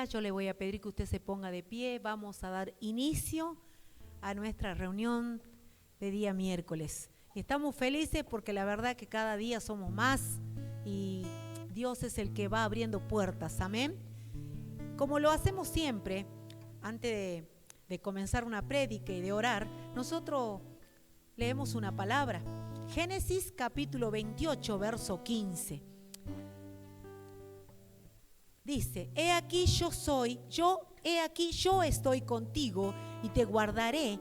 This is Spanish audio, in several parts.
Yo le voy a pedir que usted se ponga de pie. Vamos a dar inicio a nuestra reunión de día miércoles. Y estamos felices porque la verdad que cada día somos más y Dios es el que va abriendo puertas. Amén. Como lo hacemos siempre, antes de comenzar una prédica y de orar, nosotros leemos una palabra. Génesis capítulo 28, verso 15. Dice: he aquí yo estoy contigo y te guardaré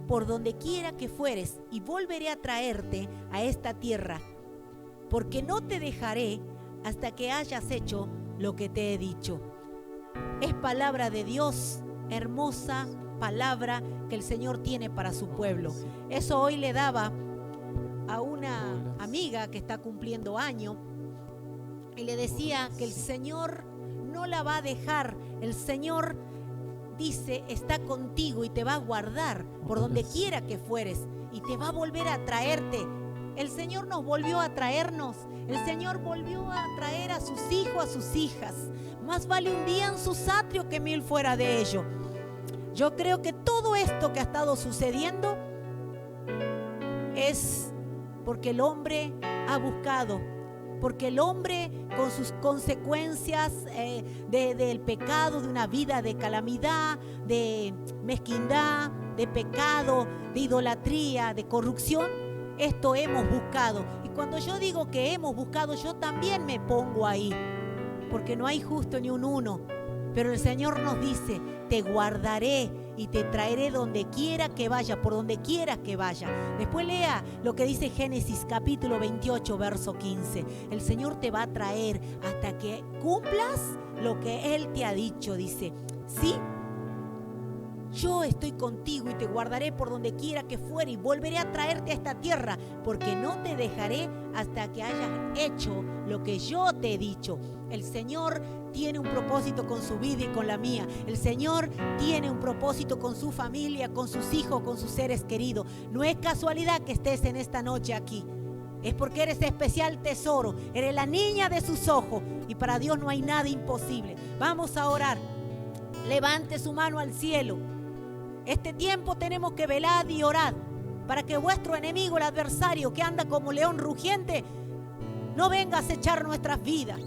por donde quiera que fueres y volveré a traerte a esta tierra, porque no te dejaré hasta que hayas hecho lo que te he dicho. Es palabra de Dios, hermosa palabra que el Señor tiene para su pueblo. Eso hoy le daba a una amiga que está cumpliendo año y le decía que el Señor no la va a dejar. El Señor dice, está contigo y te va a guardar por donde quiera que fueres y te va a volver a traerte. El Señor nos volvió a traernos. El Señor volvió a traer a sus hijos, a sus hijas. Más vale un día en sus atrios que 1000 fuera de ellos. Yo creo que todo esto que ha estado sucediendo es porque el hombre ha buscado, porque el hombre con sus consecuencias del pecado, de una vida de calamidad, de mezquindad, de pecado, de idolatría, de corrupción, esto hemos buscado. Y cuando yo digo que hemos buscado, yo también me pongo ahí, porque no hay justo ni un uno. Pero el Señor nos dice, te guardaré y te traeré donde quiera que vaya, por donde quieras que vaya. Después lea lo que dice Génesis capítulo 28, verso 15. El Señor te va a traer hasta que cumplas lo que Él te ha dicho. Dice, sí, yo estoy contigo y te guardaré por donde quiera que fuera y volveré a traerte a esta tierra, porque no te dejaré hasta que hayas hecho lo que yo te he dicho. El Señor tiene un propósito con su vida y con la mía. El Señor tiene un propósito con su familia, con sus hijos, con sus seres queridos. No es casualidad que estés en esta noche aquí. Es porque eres especial tesoro. Eres la niña de sus ojos. Y para Dios no hay nada imposible. Vamos a orar. Levante su mano al cielo. Este tiempo tenemos que velar y orar para que vuestro enemigo, el adversario que anda como león rugiente, no venga a acechar nuestras vidas.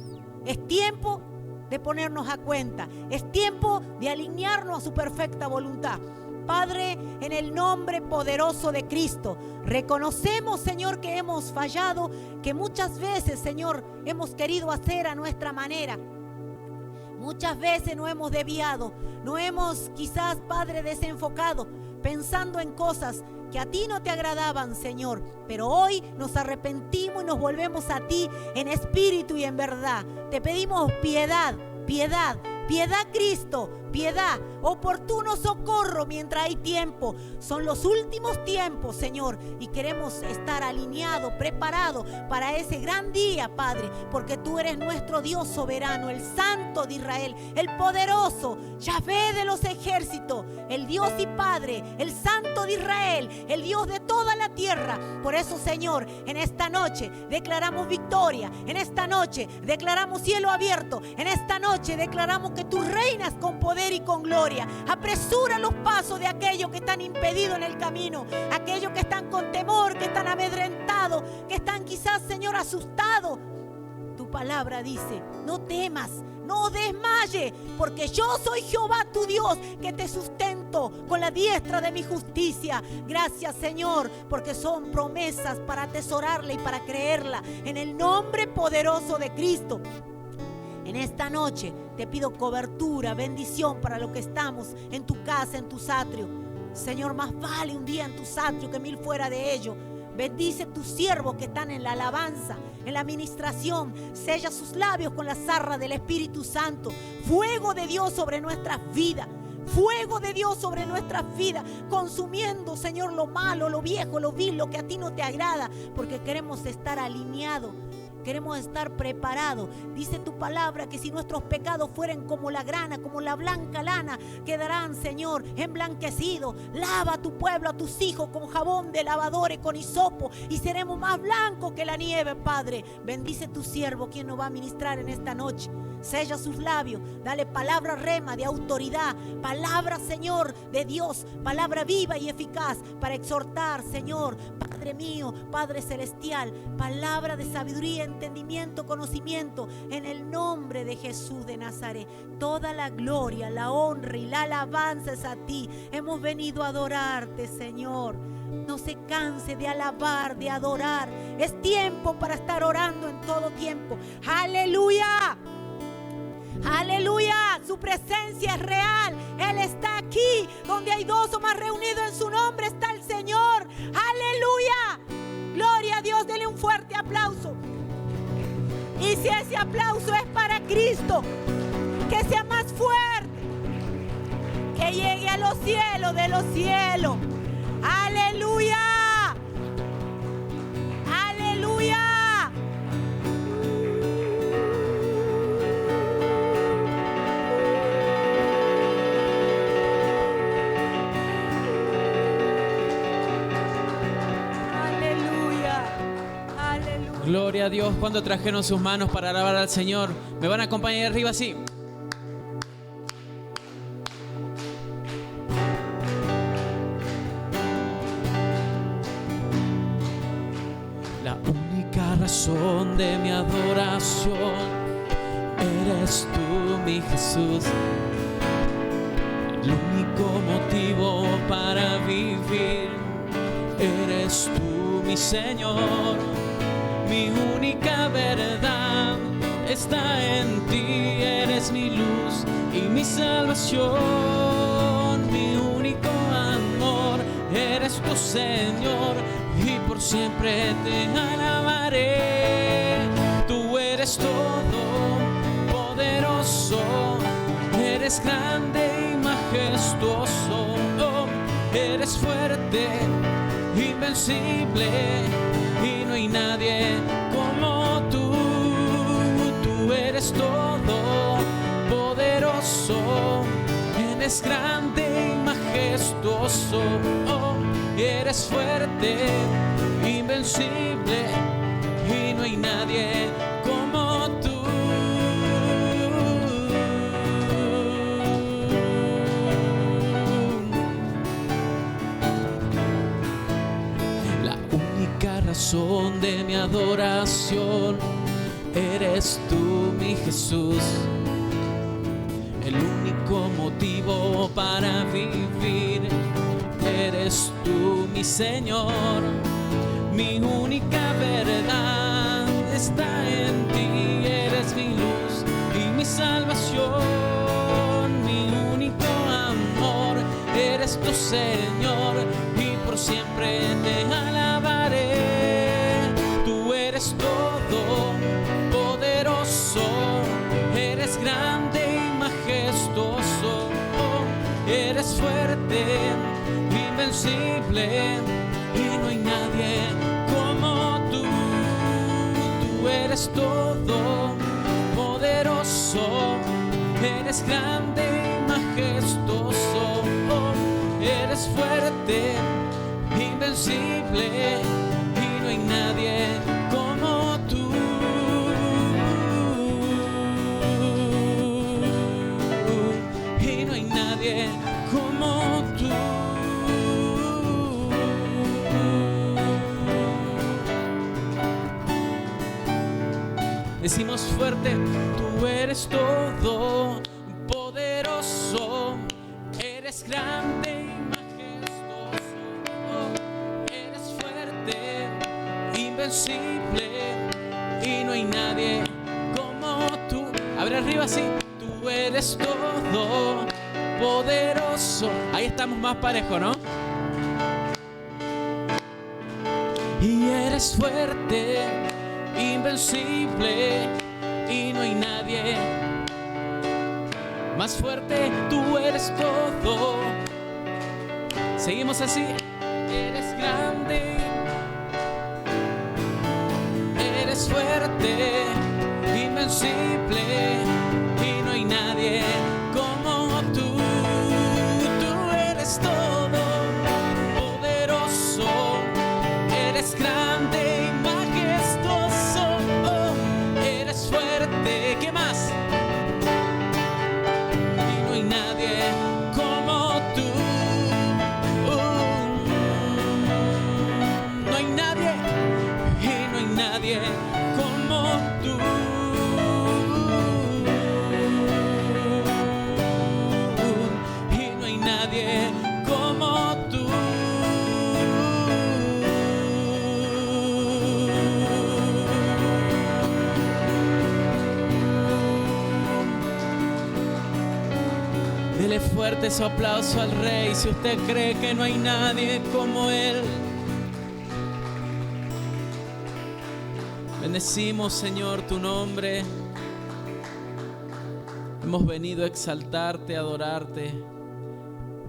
Es tiempo de ponernos a cuenta. Es tiempo de alinearnos a su perfecta voluntad. Padre, en el nombre poderoso de Cristo, reconocemos, Señor, que hemos fallado, que muchas veces, Señor, hemos querido hacer a nuestra manera. Muchas veces nos hemos desviado, nos hemos quizás, Padre, desenfocado, pensando en cosas que a ti no te agradaban, Señor. Pero hoy nos arrepentimos y nos volvemos a ti en espíritu y en verdad. Te pedimos piedad, piedad, piedad, Cristo, piedad, oportuno socorro mientras hay tiempo. Son los últimos tiempos, Señor, y queremos estar alineados, preparados para ese gran día, Padre, porque tú eres nuestro Dios soberano, el Santo de Israel, el poderoso, Yahvé de los ejércitos, el Dios y Padre, el Santo de Israel, el Dios de toda la tierra. Por eso, Señor, en esta noche declaramos victoria, en esta noche declaramos cielo abierto, en esta noche declaramos que tú reinas con poder y con gloria. Apresura los pasos de aquellos que están impedidos en el camino, aquellos que están con temor, que están amedrentados, que están quizás, Señor, asustados. Tu palabra dice, no temas, no desmayes, porque yo soy Jehová tu Dios, que te sustento con la diestra de mi justicia. Gracias, Señor, porque son promesas para atesorarla y para creerla, en el nombre poderoso de Cristo. En esta noche te pido cobertura, bendición para los que estamos en tu casa, en tus atrios. Señor, más vale un día en tus atrios que 1000 fuera de ellos. Bendice tus siervos que están en la alabanza, en la administración. Sella sus labios con la zarra del Espíritu Santo. Fuego de Dios sobre nuestras vidas. Fuego de Dios sobre nuestras vidas, consumiendo, Señor, lo malo, lo viejo, lo vil, lo que a ti no te agrada, porque queremos estar alineados. queremos estar preparados. Dice tu palabra que si nuestros pecados fueren como la grana, como la blanca lana, quedarán, Señor, emblanquecidos. Lava a tu pueblo, a tus hijos con jabón de lavador y con hisopo, y seremos más blancos que la nieve, Padre. Bendice tu siervo, quien nos va a ministrar en esta noche. Sella sus labios, dale palabra rema de autoridad, palabra, Señor, de Dios, palabra viva y eficaz para exhortar, Señor, Padre mío, Padre celestial, palabra de sabiduría, entendimiento, conocimiento, en el nombre de Jesús de Nazaret. Toda la gloria, la honra y la alabanza es a ti. Hemos venido a adorarte, Señor. No se canse de alabar, de adorar. Es tiempo para estar orando en todo tiempo. ¡Aleluya! ¡Aleluya! Su presencia es real. Él está aquí. Donde hay dos o más reunidos en su nombre está el Señor. ¡Aleluya! Gloria a Dios. Dele un fuerte aplauso. Y si ese aplauso es para Cristo, que sea más fuerte, que llegue a los cielos de los cielos. ¡Aleluya! ¡Aleluya! Gloria a Dios. Cuando trajeron sus manos para alabar al Señor, me van a acompañar arriba así. La única razón de mi adoración eres tú, mi Jesús. El único motivo para vivir eres tú, mi Señor. Mi única verdad está en ti, eres mi luz y mi salvación. Mi único amor eres tu Señor, y por siempre te alabaré. Tú eres todo poderoso, eres grande y majestuoso, eres fuerte, invencible, y no hay nadie como tú. Tú eres todo poderoso, eres grande y majestuoso, eres fuerte, invencible, y no hay nadie como tú. Razón de mi adoración eres tú, mi Jesús. El único motivo para vivir eres tú, mi Señor. Mi única verdad está en ti, eres mi luz y mi salvación. Mi único amor eres tu Señor, y por siempre te alabaré. Tú eres todo poderoso, eres grande y majestuoso, eres fuerte, invencible, y no hay nadie como tú. Tú eres todo poderoso, eres grande y majestuoso, eres fuerte, invencible, y no hay nadie como tú. Y no hay nadie como tú. Decimos fuerte: tú eres todo poderoso, eres grande y eres fuerte, invencible, y no hay nadie como tú. A ver arriba así. Tú eres todo poderoso. Ahí estamos más parejos, ¿no? Y eres fuerte, invencible, y no hay nadie más fuerte. Tú eres todo. Seguimos así. Eres grande, eres eres fuerte, invencible, y no hay nadie como tú. Tú eres todo poderoso, eres grande y majestuoso. Oh, eres fuerte, ¿qué más? Y no hay nadie como tú. No hay nadie, y no hay nadie como tú. Y no hay nadie como tú. Dele fuerte su aplauso al Rey si usted cree que no hay nadie como Él. Bendecimos, Señor, tu nombre. Hemos venido a exaltarte, a adorarte,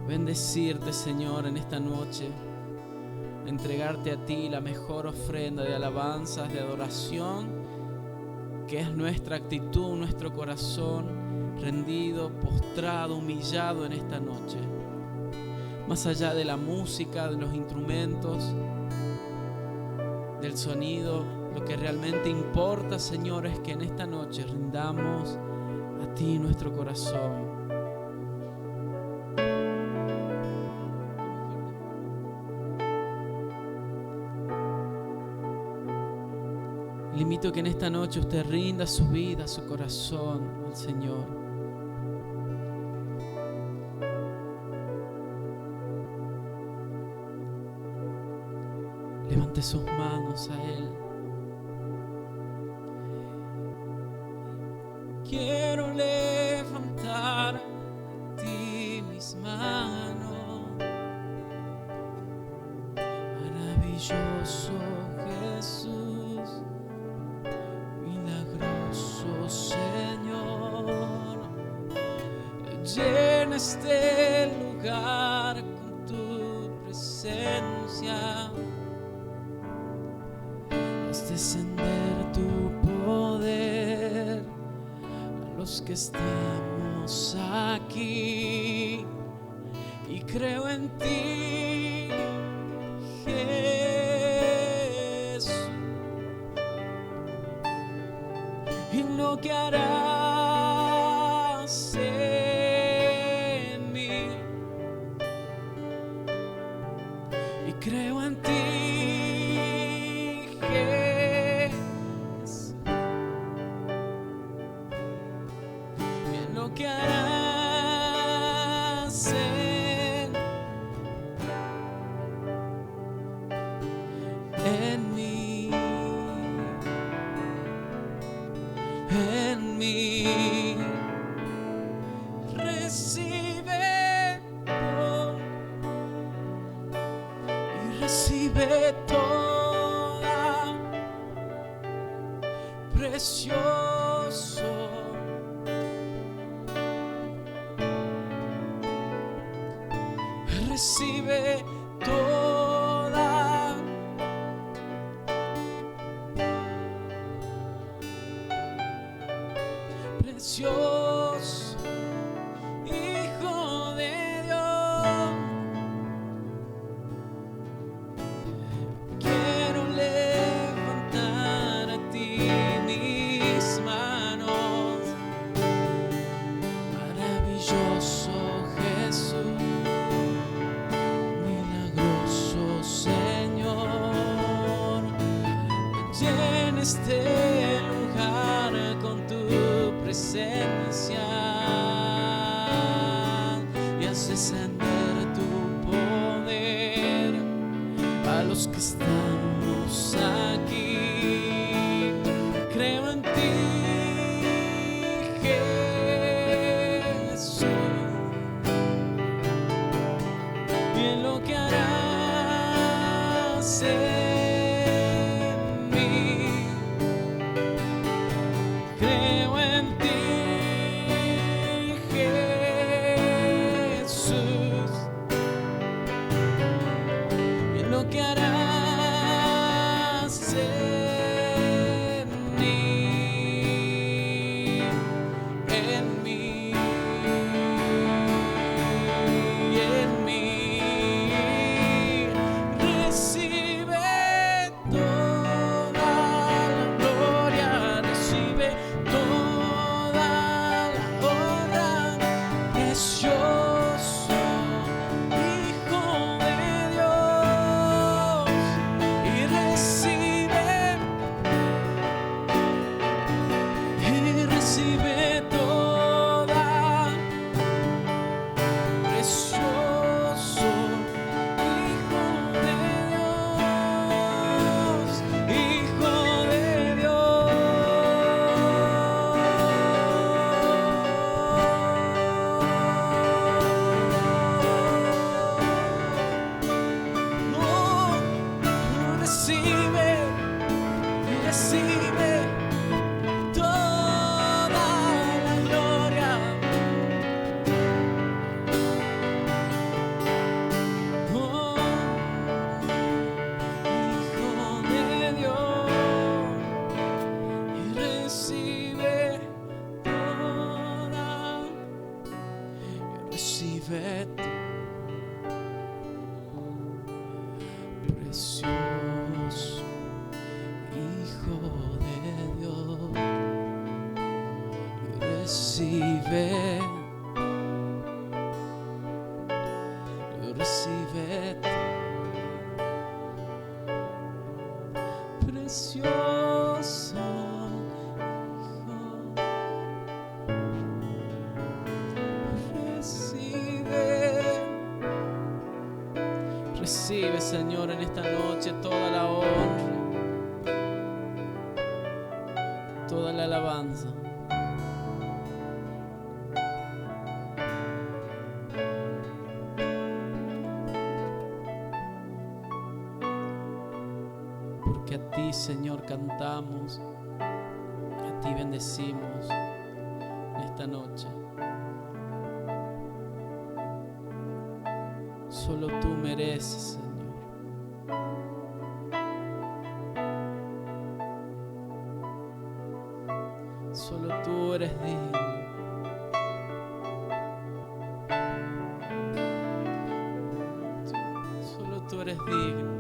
bendecirte, Señor, en esta noche. Entregarte a ti la mejor ofrenda de alabanzas, de adoración, que es nuestra actitud, nuestro corazón, rendido, postrado, humillado en esta noche. Más allá de la música, de los instrumentos, del sonido, lo que realmente importa, Señor, es que en esta noche rindamos a ti nuestro corazón. Le invito a que en esta noche usted rinda su vida, su corazón al Señor. Levante sus manos a Él. Quiero levantar a ti mis manos. Maravilloso Jesús, milagroso Señor, llena este lugar con tu presencia. Haz descender tu poder a los que estamos aquí, y creo en ti, Jesús, y lo que harás en mí, y creo en ti, Jesús, y en lo que harás en mí, en mí. Recibe todo y recibe toda, precioso. Recibe toda, precioso Hijo de Dios. Quiero levantar a ti mis manos. Maravilloso Jesús, milagroso Señor, llena este lugar con tu presencia y haz descender tu poder a los que estamos aquí. Creo en ti, Jesús, y en lo que harás en mí. Creo en ti, Jesús, y en lo que harás en recibe tú, precioso Hijo de Dios, recibe tú, precioso Hijo, recibe Señor en esta noche toda la honra, toda la alabanza. Porque a ti, Señor, cantamos, a ti bendecimos en esta noche. Solo tú mereces, Señor. Solo tú eres digno. Solo tú eres digno.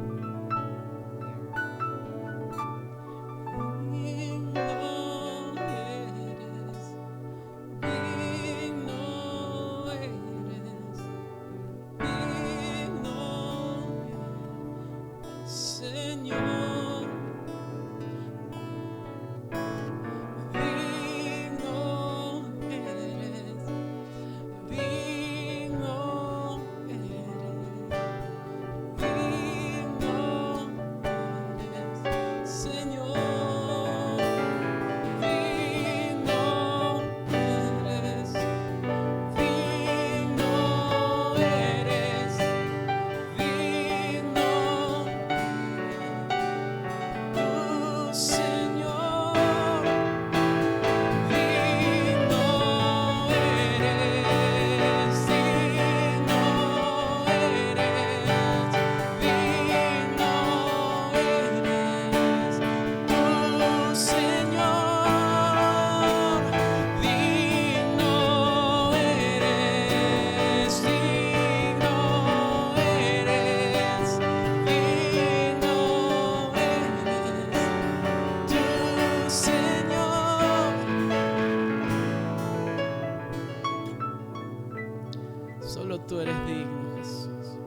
Solo tú eres digno, Jesús.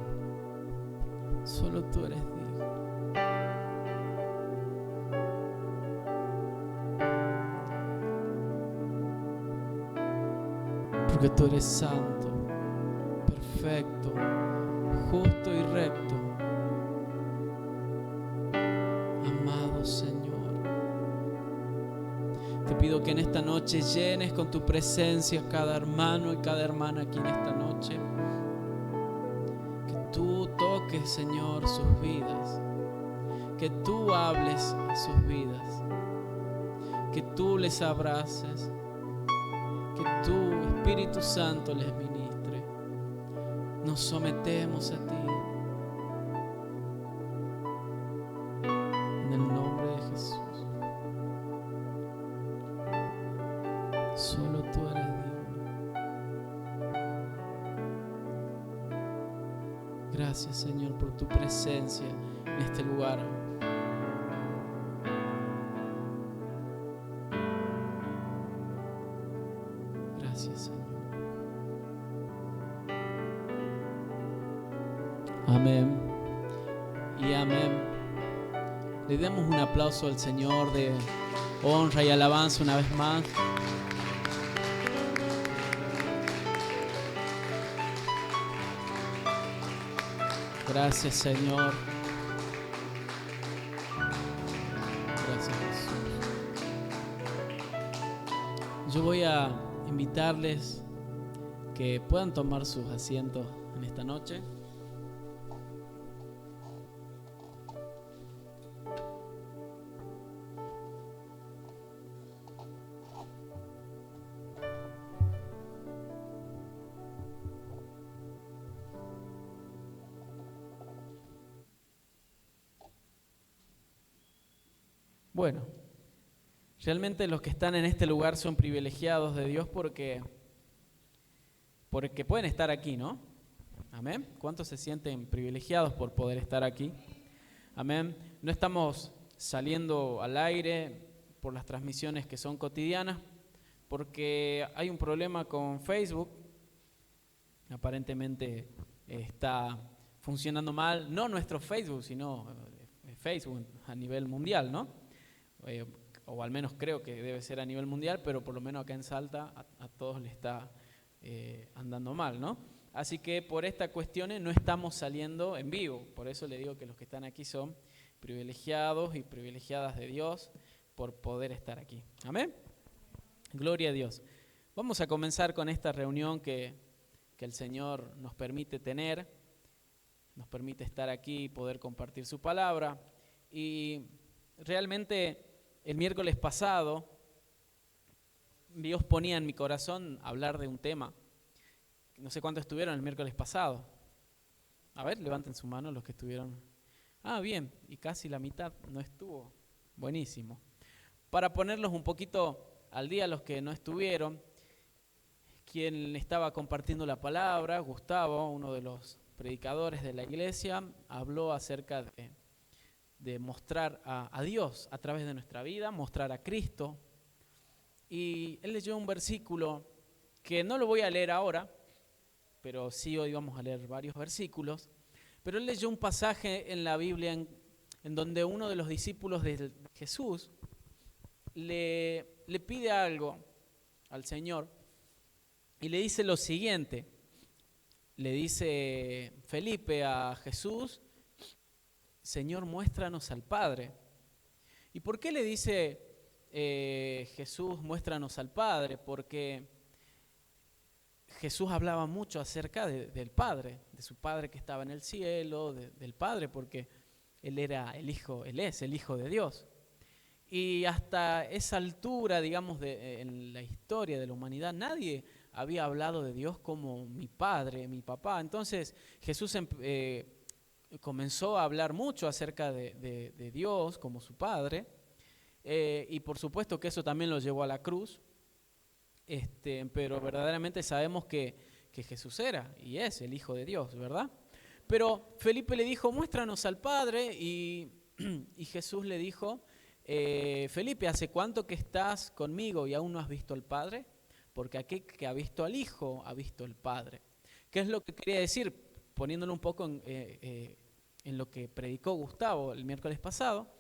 Solo tú eres digno. Porque tú eres santo, perfecto, justo y recto. Amado Señor, te pido que en esta noche llenes con tu presencia cada hermano y cada hermana aquí en esta noche. Que tú toques, Señor, sus vidas. Que tú hables a sus vidas. Que tú les abraces. Que tú, Espíritu Santo, les ministre. Nos sometemos a ti. En el nombre de Jesús. Solo tú eres digno. Gracias, Señor, por tu presencia en este lugar. Gracias, Señor. Amén y amén. Le demos un aplauso al Señor de honra y alabanza una vez más. Gracias, Señor. Gracias, Jesús. Yo voy a invitarles que puedan tomar sus asientos en esta noche. Bueno, realmente los que están en este lugar son privilegiados de Dios porque porque pueden estar aquí, ¿no? Amén. ¿Cuántos se sienten privilegiados por poder estar aquí? Amén. No estamos saliendo al aire por las transmisiones que son cotidianas, porque hay un problema con Facebook. Aparentemente está funcionando mal, no nuestro Facebook, sino Facebook a nivel mundial, ¿no? O al menos creo que debe ser a nivel mundial, pero por lo menos acá en Salta a todos le está andando mal, ¿no? Así que por estas cuestiones no estamos saliendo en vivo. Por eso le digo que los que están aquí son privilegiados y privilegiadas de Dios por poder estar aquí. Amén. Gloria a Dios. Vamos a comenzar con esta reunión que el Señor nos permite tener, nos permite estar aquí y poder compartir su palabra. Y realmente el miércoles pasado Dios ponía en mi corazón hablar de un tema. No sé cuántos estuvieron el miércoles pasado. A ver, levanten su mano los que estuvieron. Ah, bien, y casi la mitad no estuvo. Buenísimo. Para ponerlos un poquito al día los que no estuvieron, quien estaba compartiendo la palabra, Gustavo, uno de los predicadores de la iglesia, habló acerca de mostrar a Dios a través de nuestra vida, mostrar a Cristo. Y él leyó un versículo que no lo voy a leer ahora, pero sí hoy vamos a leer varios versículos. Pero él leyó un pasaje en la Biblia en donde uno de los discípulos de Jesús le pide algo al Señor y le dice lo siguiente. Le dice Felipe a Jesús: Señor, muéstranos al Padre. ¿Y por qué le dice Jesús, muéstranos al Padre? Porque Jesús hablaba mucho acerca del Padre, de su Padre que estaba en el cielo, del Padre, porque Él era el Hijo, Él es el Hijo de Dios. Y hasta esa altura, digamos, en la historia de la humanidad, nadie había hablado de Dios como mi Padre, mi papá. Entonces Jesús comenzó a hablar mucho acerca de Dios como su Padre, y por supuesto que eso también lo llevó a la cruz, pero verdaderamente sabemos que Jesús era y es el Hijo de Dios, ¿verdad? Pero Felipe le dijo: muéstranos al Padre, y Jesús le dijo: Felipe, ¿hace cuánto que estás conmigo y aún no has visto al Padre? Porque aquel que ha visto al Hijo ha visto al Padre. ¿Qué es lo que quería decir? Poniéndolo un poco en lo que predicó Gustavo el miércoles pasado,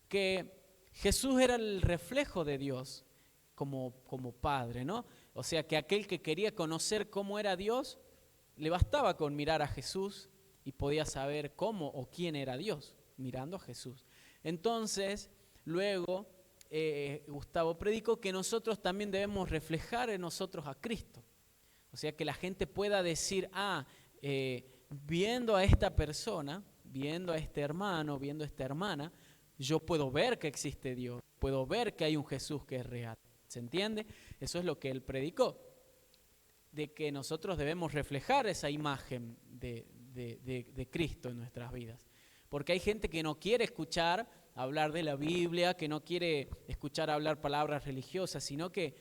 que Jesús era el reflejo de Dios como Padre, ¿no? O sea, que aquel que quería conocer cómo era Dios, le bastaba con mirar a Jesús y podía saber cómo o quién era Dios, mirando a Jesús. Entonces, luego, Gustavo predicó que nosotros también debemos reflejar en nosotros a Cristo. O sea, que la gente pueda decir: viendo a esta persona, viendo a este hermano, viendo a esta hermana, yo puedo ver que existe Dios, puedo ver que hay un Jesús que es real. ¿Se entiende? Eso es lo que él predicó, de que nosotros debemos reflejar esa imagen de Cristo en nuestras vidas. Porque hay gente que no quiere escuchar hablar de la Biblia, que no quiere escuchar hablar palabras religiosas, sino que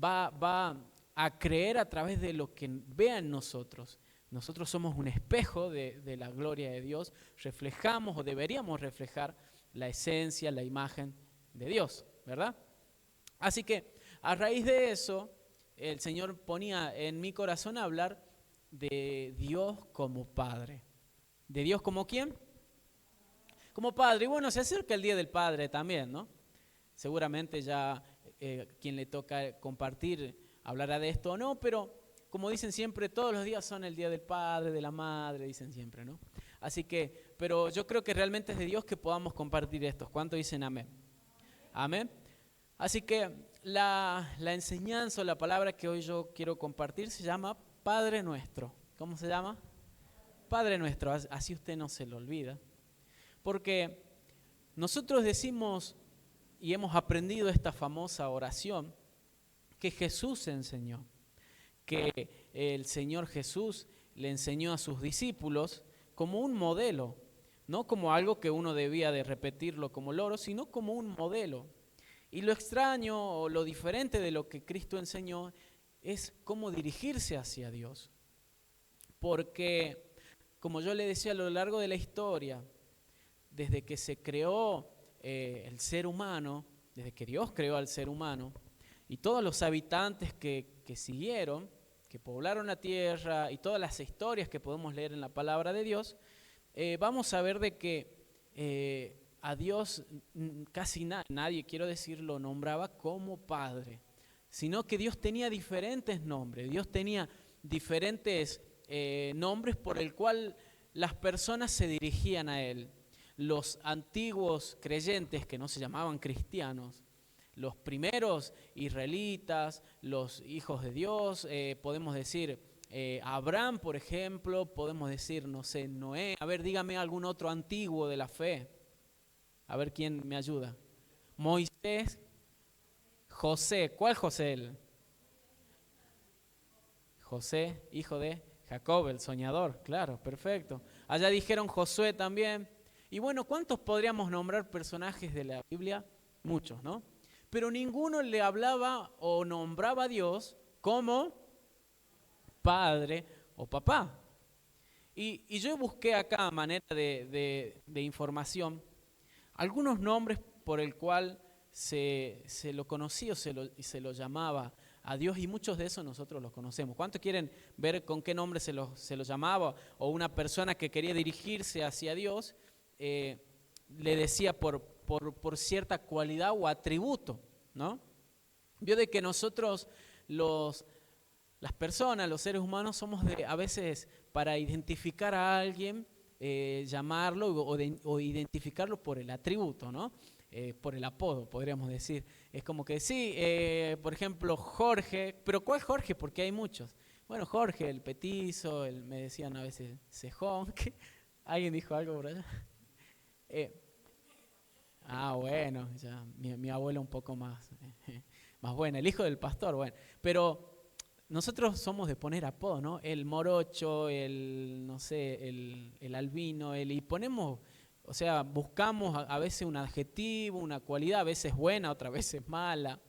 va a creer a través de lo que vea en nosotros. Nosotros somos un espejo de la gloria de Dios, reflejamos o deberíamos reflejar la esencia, la imagen de Dios, ¿verdad? Así que a raíz de eso, el Señor ponía en mi corazón hablar de Dios como Padre. ¿De Dios como quién? Como Padre. Y bueno, se acerca el Día del Padre también, ¿no? Seguramente ya quien le toca compartir hablará de esto o no, pero como dicen siempre, todos los días son el Día del Padre, de la Madre, dicen siempre, ¿no? Así que, pero yo creo que realmente es de Dios que podamos compartir esto. ¿Cuántos dicen amén? Amén. Así que la enseñanza o la palabra que hoy yo quiero compartir se llama Padre Nuestro. ¿Cómo se llama? Padre Nuestro, así usted no se lo olvida. Porque nosotros decimos y hemos aprendido esta famosa oración que Jesús enseñó, que el Señor Jesús le enseñó a sus discípulos como un modelo, no como algo que uno debía de repetirlo como loro, sino como un modelo. Y lo extraño o lo diferente de lo que Cristo enseñó es cómo dirigirse hacia Dios. Porque, como yo le decía, a lo largo de la historia, desde que se creó el ser humano, desde que Dios creó al ser humano, y todos los habitantes que siguieron, que poblaron la tierra, y todas las historias que podemos leer en la palabra de Dios, vamos a ver de que a Dios casi nadie, quiero decir, lo nombraba como Padre, sino que Dios tenía diferentes nombres, Dios tenía diferentes nombres por el cual las personas se dirigían a Él. Los antiguos creyentes, que no se llamaban cristianos, los primeros israelitas, los hijos de Dios, podemos decir Abraham, por ejemplo, podemos decir, no sé, Noé. A ver, dígame algún otro antiguo de la fe. A ver quién me ayuda. Moisés, José. ¿Cuál José? José, hijo de Jacob, el soñador. Claro, perfecto. Allá dijeron Josué también. Y bueno, ¿cuántos podríamos nombrar personajes de la Biblia? Muchos, ¿no? Pero ninguno le hablaba o nombraba a Dios como padre o papá. Y yo busqué acá, a manera de información, algunos nombres por el cual se lo conocía o se lo llamaba a Dios, y muchos de esos nosotros los conocemos. ¿Cuántos quieren ver con qué nombre se lo llamaba? O una persona que quería dirigirse hacia Dios, le decía por cierta cualidad o atributo, ¿no? Vio de que nosotros las personas, los seres humanos, somos a veces para identificar a alguien, llamarlo o identificarlo por el atributo, ¿no? Por el apodo, podríamos decir. Es como que sí, por ejemplo, Jorge, pero ¿cuál Jorge? Porque hay muchos. Bueno, Jorge, el petizo, me decían a veces cejón. ¿Alguien dijo algo por allá? Bueno, ya, mi abuela un poco más buena, el hijo del pastor, bueno. Pero nosotros somos de poner apodo, ¿no? El morocho, no sé, el albino, y ponemos, o sea, buscamos a veces un adjetivo, una cualidad, a veces buena, otras veces mala,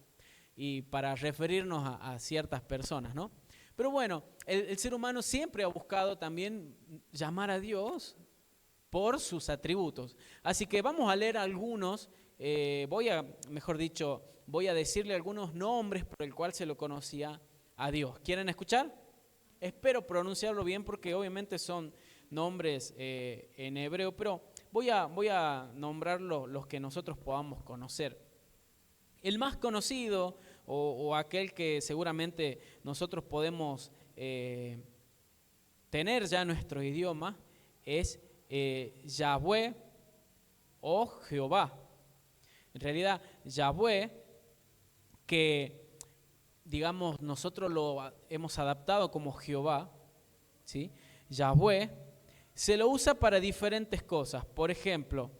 y para referirnos a ciertas personas, ¿no? Pero bueno, el ser humano siempre ha buscado también llamar a Dios por sus atributos. Así que vamos a leer algunos, voy a decirle algunos nombres por el cual se lo conocía a Dios. ¿Quieren escuchar? Espero pronunciarlo bien porque obviamente son nombres en hebreo, pero voy a nombrar los que nosotros podamos conocer. El más conocido o aquel que seguramente nosotros podemos tener ya en nuestro idioma es Yahweh o Jehová. En realidad, Yahweh, que digamos nosotros lo hemos adaptado como Jehová, ¿sí? Yahweh se lo usa para diferentes cosas. Por ejemplo,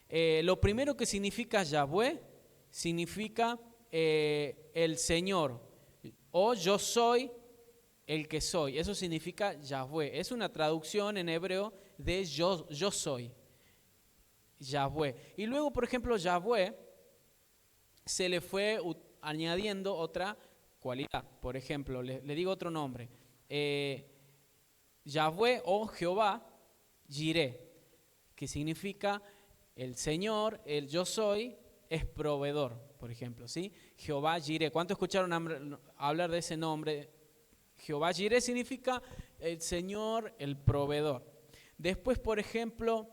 lo primero que significa Yahweh significa el Señor, o yo soy el que soy. Eso significa Yahweh. Es una traducción en hebreo de yo soy, Yahweh. Y luego, por ejemplo, Yahweh se le fue añadiendo otra cualidad. Por ejemplo, le digo otro nombre. Yahweh o Jehová Jireh, que significa el Señor, el yo soy, es proveedor, por ejemplo, ¿sí? Jehová Jireh. ¿Cuántos escucharon hablar de ese nombre? Jehová Jireh significa el Señor, el proveedor. Después, por ejemplo,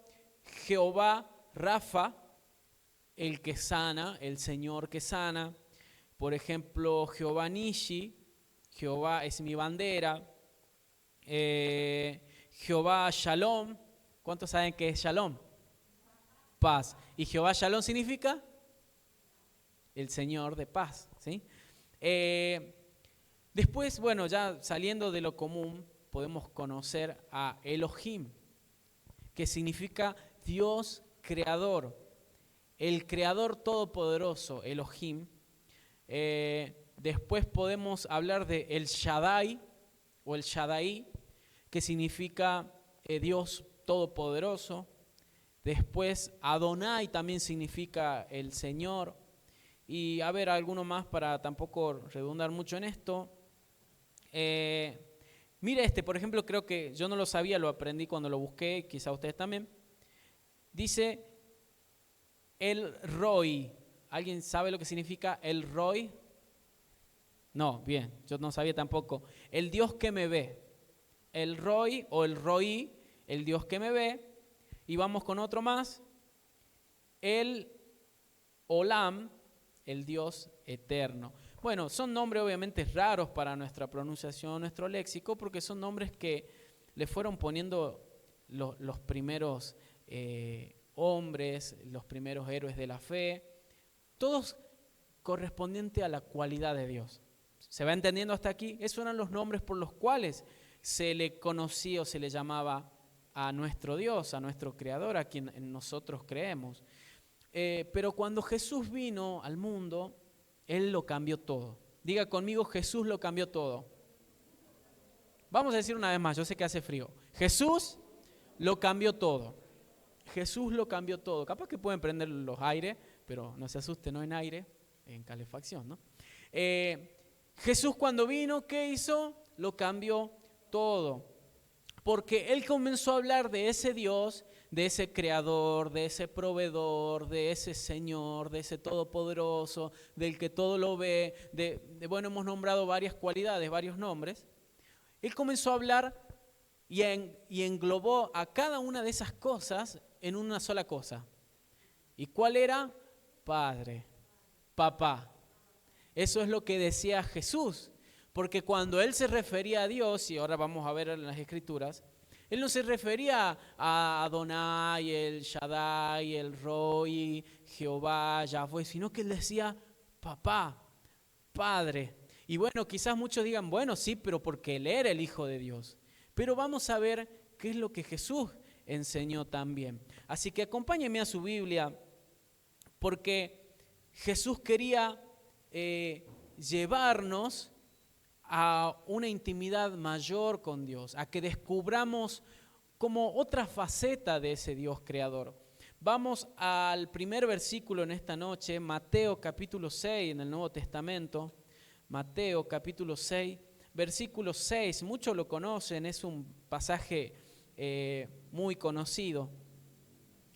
Jehová Rafa, el que sana, el Señor que sana. Por ejemplo, Jehová Nishi, Jehová es mi bandera. Jehová Shalom, ¿cuántos saben qué es Shalom? Paz. ¿Y Jehová Shalom significa? El Señor de paz, ¿sí? Después, bueno, ya saliendo de lo común, podemos conocer a Elohim, que significa Dios creador, el creador todopoderoso, Elohim. Después podemos hablar de El Shaddai o El Shaddai, que significa Dios todopoderoso. Después Adonai también significa el Señor. Y a ver, alguno más para tampoco redundar mucho en esto. Mire por ejemplo, creo que yo no lo sabía, lo aprendí cuando lo busqué, quizá ustedes también. Dice el Roi. ¿Alguien sabe lo que significa el Roi? No, bien, yo no sabía tampoco. El Dios que me ve. El Roi o el Roi, el Dios que me ve. Y vamos con otro más. El Olam, el Dios eterno. Bueno, son nombres obviamente raros para nuestra pronunciación, nuestro léxico, porque son nombres que le fueron poniendo los primeros hombres, los primeros héroes de la fe, todos correspondientes a la cualidad de Dios. ¿Se va entendiendo hasta aquí? Esos eran los nombres por los cuales se le conocía o se le llamaba a nuestro Dios, a nuestro Creador, a quien nosotros creemos. Pero cuando Jesús vino al mundo, Él lo cambió todo. Diga conmigo, Jesús lo cambió todo. Vamos a decir una vez más, yo sé que hace frío. Jesús lo cambió todo. Jesús lo cambió todo. Capaz que pueden prender los aires, pero no se asusten, no en aire, en calefacción, ¿no? Jesús cuando vino, ¿qué hizo? Lo cambió todo. Porque Él comenzó a hablar de ese Dios, de ese Creador, de ese Proveedor, de ese Señor, de ese Todopoderoso, del que todo lo ve, bueno, hemos nombrado varias cualidades, varios nombres. Él comenzó a hablar y englobó a cada una de esas cosas en una sola cosa. ¿Y cuál era? Padre, papá. Eso es lo que decía Jesús. Porque cuando Él se refería a Dios, y ahora vamos a ver en las Escrituras, Él no se refería a Adonai, el Shaddai, el Roi, Jehová, Yahweh, sino que Él decía papá, padre. Y bueno, quizás muchos digan, bueno, sí, pero porque Él era el Hijo de Dios. Pero vamos a ver qué es lo que Jesús enseñó también. Así que acompáñenme a su Biblia, porque Jesús quería llevarnos a una intimidad mayor con Dios, a que descubramos como otra faceta de ese Dios creador. Vamos al primer versículo en esta noche, Mateo capítulo 6 en el Nuevo Testamento. Mateo capítulo 6, versículo 6, muchos lo conocen, es un pasaje muy conocido.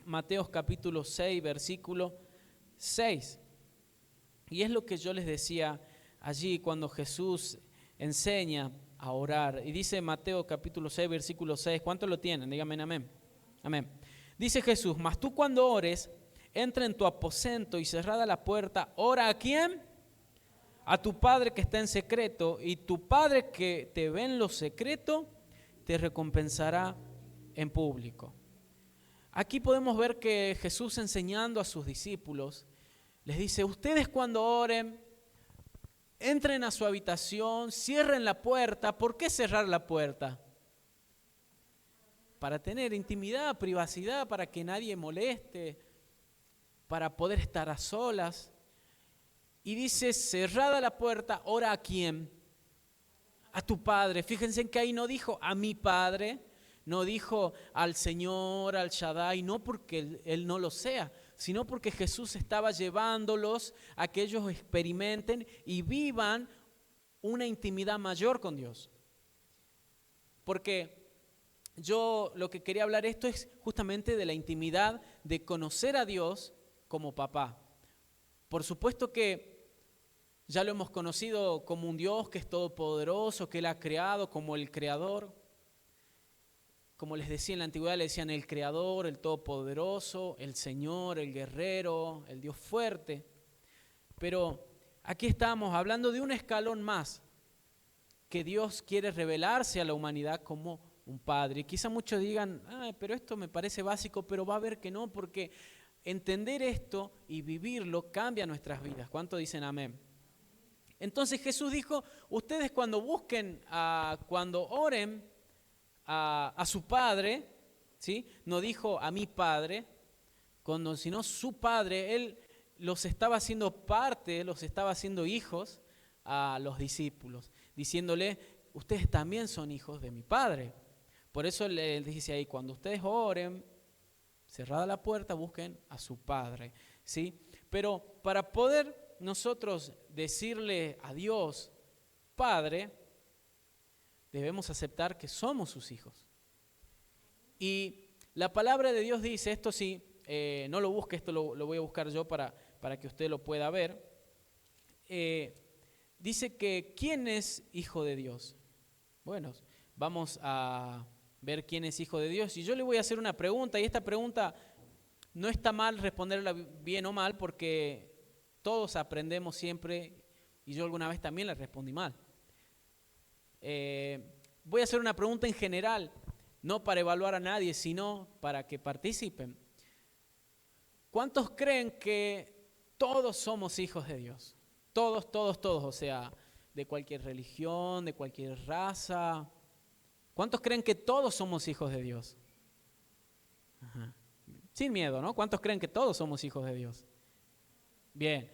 Mateo capítulo 6, versículo 6. Y es lo que yo les decía allí cuando Jesús enseña a orar. Y dice Mateo capítulo 6, versículo 6. ¿Cuántos lo tienen? Díganme amén. Amén. Dice Jesús, mas tú cuando ores, entra en tu aposento y cerrada la puerta, ora ¿a quién? A tu Padre que está en secreto, y tu Padre que te ve en lo secreto, te recompensará en público. Aquí podemos ver que Jesús, enseñando a sus discípulos, les dice, ustedes cuando oren, entren a su habitación, cierren la puerta. ¿Por qué cerrar la puerta? Para tener intimidad, privacidad, para que nadie moleste, para poder estar a solas. Y dice, cerrada la puerta, ora ¿a quién? A tu Padre. Fíjense que ahí no dijo a mi Padre, no dijo al Señor, al Shaddai, no porque Él no lo sea, sino porque Jesús estaba llevándolos a que ellos experimenten y vivan una intimidad mayor con Dios. Porque yo lo que quería hablar esto es justamente de la intimidad de conocer a Dios como papá. Por supuesto que ya lo hemos conocido como un Dios que es todopoderoso, que Él ha creado como el Creador. Como les decía en la antigüedad, le decían el Creador, el Todopoderoso, el Señor, el Guerrero, el Dios fuerte. Pero aquí estamos hablando de un escalón más, que Dios quiere revelarse a la humanidad como un Padre. Y quizá muchos digan, pero esto me parece básico, pero va a ver que no, porque entender esto y vivirlo cambia nuestras vidas. ¿Cuántos dicen amén? Entonces Jesús dijo, ustedes cuando busquen, cuando oren, a su Padre, ¿sí? No dijo a mi Padre, sino su Padre. Él los estaba haciendo parte, los estaba haciendo hijos a los discípulos, diciéndole, ustedes también son hijos de mi Padre. Por eso le dice ahí, cuando ustedes oren, cerrada la puerta, busquen a su Padre, ¿sí? Pero para poder nosotros decirle a Dios, Padre, debemos aceptar que somos sus hijos. Y la palabra de Dios dice, esto sí, no lo busque, esto lo voy a buscar yo para que usted lo pueda ver. Dice que ¿quién es hijo de Dios? Bueno, vamos a ver quién es hijo de Dios. Y yo le voy a hacer una pregunta, y esta pregunta no está mal responderla bien o mal, porque todos aprendemos siempre, y yo alguna vez también la respondí mal. Voy a hacer una pregunta en general, no para evaluar a nadie, sino para que participen. ¿Cuántos creen que todos somos hijos de Dios? Todos, o sea, de cualquier religión, de cualquier raza. ¿Cuántos creen que todos somos hijos de Dios? Ajá. Sin miedo, ¿no? ¿Cuántos creen que todos somos hijos de Dios? Bien,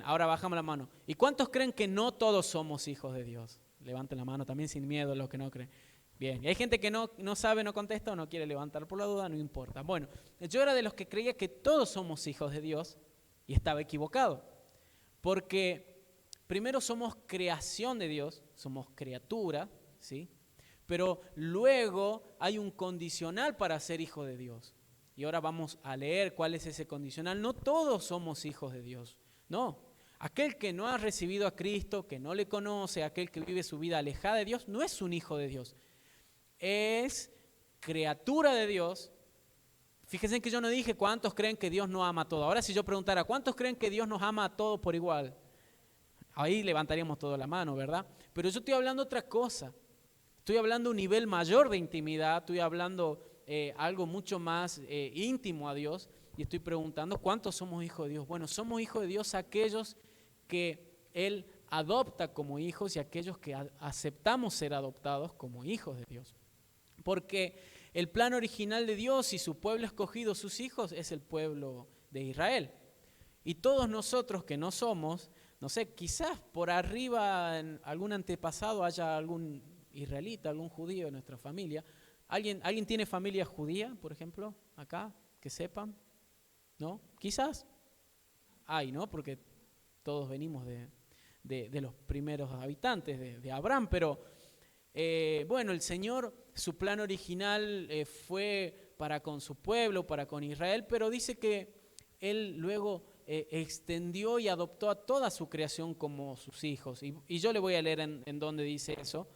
ahora bajamos la mano. ¿Y cuántos creen que no todos somos hijos de Dios? Levanten la mano también sin miedo los que no creen. Bien, y hay gente que no sabe, no contesta o no quiere levantar por la duda, no importa. Bueno, yo era de los que creía que todos somos hijos de Dios y estaba equivocado. Porque primero somos creación de Dios, somos criatura, ¿sí? Pero luego hay un condicional para ser hijo de Dios. Y ahora vamos a leer cuál es ese condicional. No todos somos hijos de Dios, no. Aquel que no ha recibido a Cristo, que no le conoce, aquel que vive su vida alejada de Dios, no es un hijo de Dios. Es criatura de Dios. Fíjense que yo no dije cuántos creen que Dios no ama a todo. Ahora si yo preguntara, ¿cuántos creen que Dios nos ama a todos por igual? Ahí levantaríamos toda la mano, ¿verdad? Pero yo estoy hablando otra cosa. Estoy hablando un nivel mayor de intimidad, estoy hablando algo mucho más íntimo a Dios y estoy preguntando, ¿cuántos somos hijos de Dios? Bueno, somos hijos de Dios aquellos que Él adopta como hijos y aquellos que aceptamos ser adoptados como hijos de Dios. Porque el plan original de Dios y su pueblo escogido, sus hijos, es el pueblo de Israel. Y todos nosotros que no somos, no sé, quizás por arriba en algún antepasado haya algún israelita, algún judío en nuestra familia. ¿Alguien tiene familia judía, por ejemplo, acá, que sepan? ¿No? Quizás. Hay, ¿no? Porque todos venimos de los primeros habitantes de Abraham, pero bueno, el Señor, su plan original fue para con su pueblo, para con Israel, pero dice que Él luego extendió y adoptó a toda su creación como sus hijos. Y yo le voy a leer en dónde dice eso,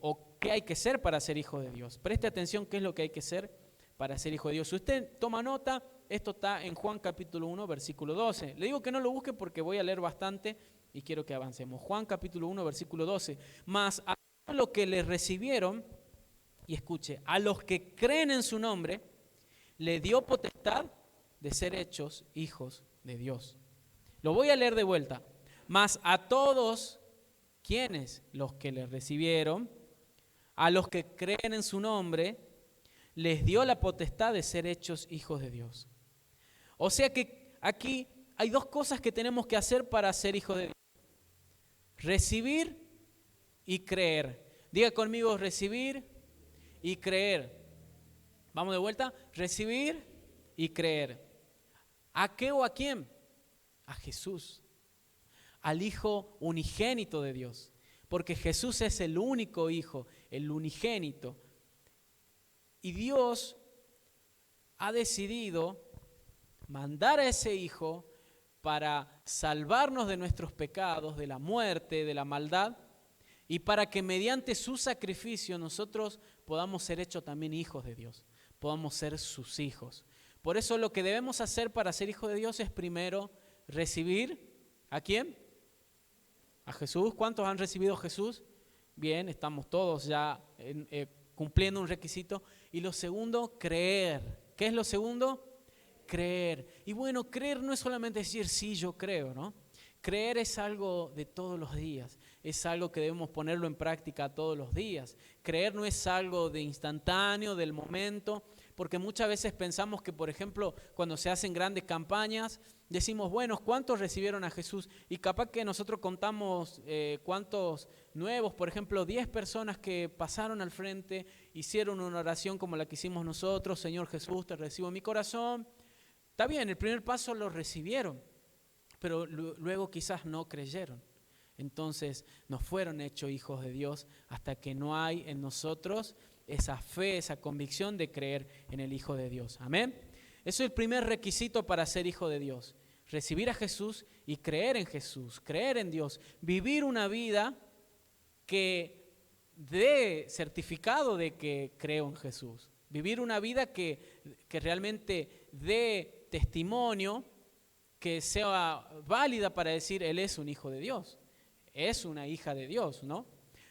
o qué hay que ser para ser hijo de Dios. Preste atención qué es lo que hay que ser para ser hijo de Dios. Si usted toma nota, esto está en Juan capítulo 1, versículo 12. Le digo que no lo busque porque voy a leer bastante y quiero que avancemos. Juan capítulo 1, versículo 12. Mas a los que le recibieron, y escuche, a los que creen en su nombre, le dio potestad de ser hechos hijos de Dios. Lo voy a leer de vuelta. Mas a todos, ¿quiénes? Los que le recibieron, a los que creen en su nombre, les dio la potestad de ser hechos hijos de Dios. O sea que aquí hay dos cosas que tenemos que hacer para ser hijos de Dios. Recibir y creer. Diga conmigo, recibir y creer. Vamos de vuelta. Recibir y creer. ¿A qué o a quién? A Jesús, al Hijo unigénito de Dios. Porque Jesús es el único Hijo, el unigénito. Y Dios ha decidido mandar a ese Hijo para salvarnos de nuestros pecados, de la muerte, de la maldad, y para que mediante su sacrificio nosotros podamos ser hechos también hijos de Dios, podamos ser sus hijos. Por eso lo que debemos hacer para ser hijos de Dios es primero recibir, ¿a quién? A Jesús. ¿Cuántos han recibido a Jesús? Bien, estamos todos ya cumpliendo un requisito. Y lo segundo, creer. ¿Qué es lo segundo? Creer. Y bueno, creer no es solamente decir sí, yo creo, ¿no? Creer es algo de todos los días, es algo que debemos ponerlo en práctica todos los días. Creer no es algo de instantáneo, del momento, porque muchas veces pensamos que, por ejemplo, cuando se hacen grandes campañas, decimos, bueno, ¿cuántos recibieron a Jesús? Y capaz que nosotros contamos cuántos nuevos, por ejemplo, 10 personas que pasaron al frente, hicieron una oración como la que hicimos nosotros, Señor Jesús, te recibo en mi corazón. Está bien, el primer paso lo recibieron, pero luego quizás no creyeron. entonces nos fueron hechos hijos de Dios hasta que no hay en nosotros esa fe, esa convicción de creer en el Hijo de Dios. Amén. Eso es el primer requisito para ser hijo de Dios. Recibir a Jesús y creer en Jesús, creer en Dios. Vivir una vida que dé certificado de que creo en Jesús. Vivir una vida que realmente dé testimonio, que sea válida para decir, Él es un hijo de Dios, es una hija de Dios, ¿no?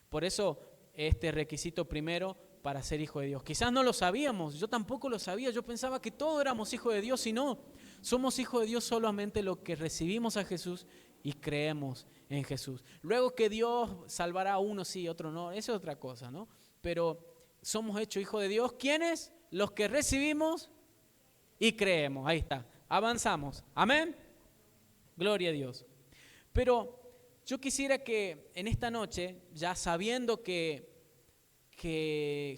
Por eso este requisito primero para ser hijo de Dios. Quizás no lo sabíamos, yo tampoco lo sabía, yo pensaba que todos éramos hijos de Dios y no. Somos hijos de Dios solamente los que recibimos a Jesús y creemos en Jesús. Luego que Dios salvará a uno sí, otro no, eso es otra cosa, ¿no? Pero somos hechos hijos de Dios. ¿Quiénes? Los que recibimos y creemos. Ahí está, avanzamos. Amén. Gloria a Dios. Pero yo quisiera que en esta noche, ya sabiendo que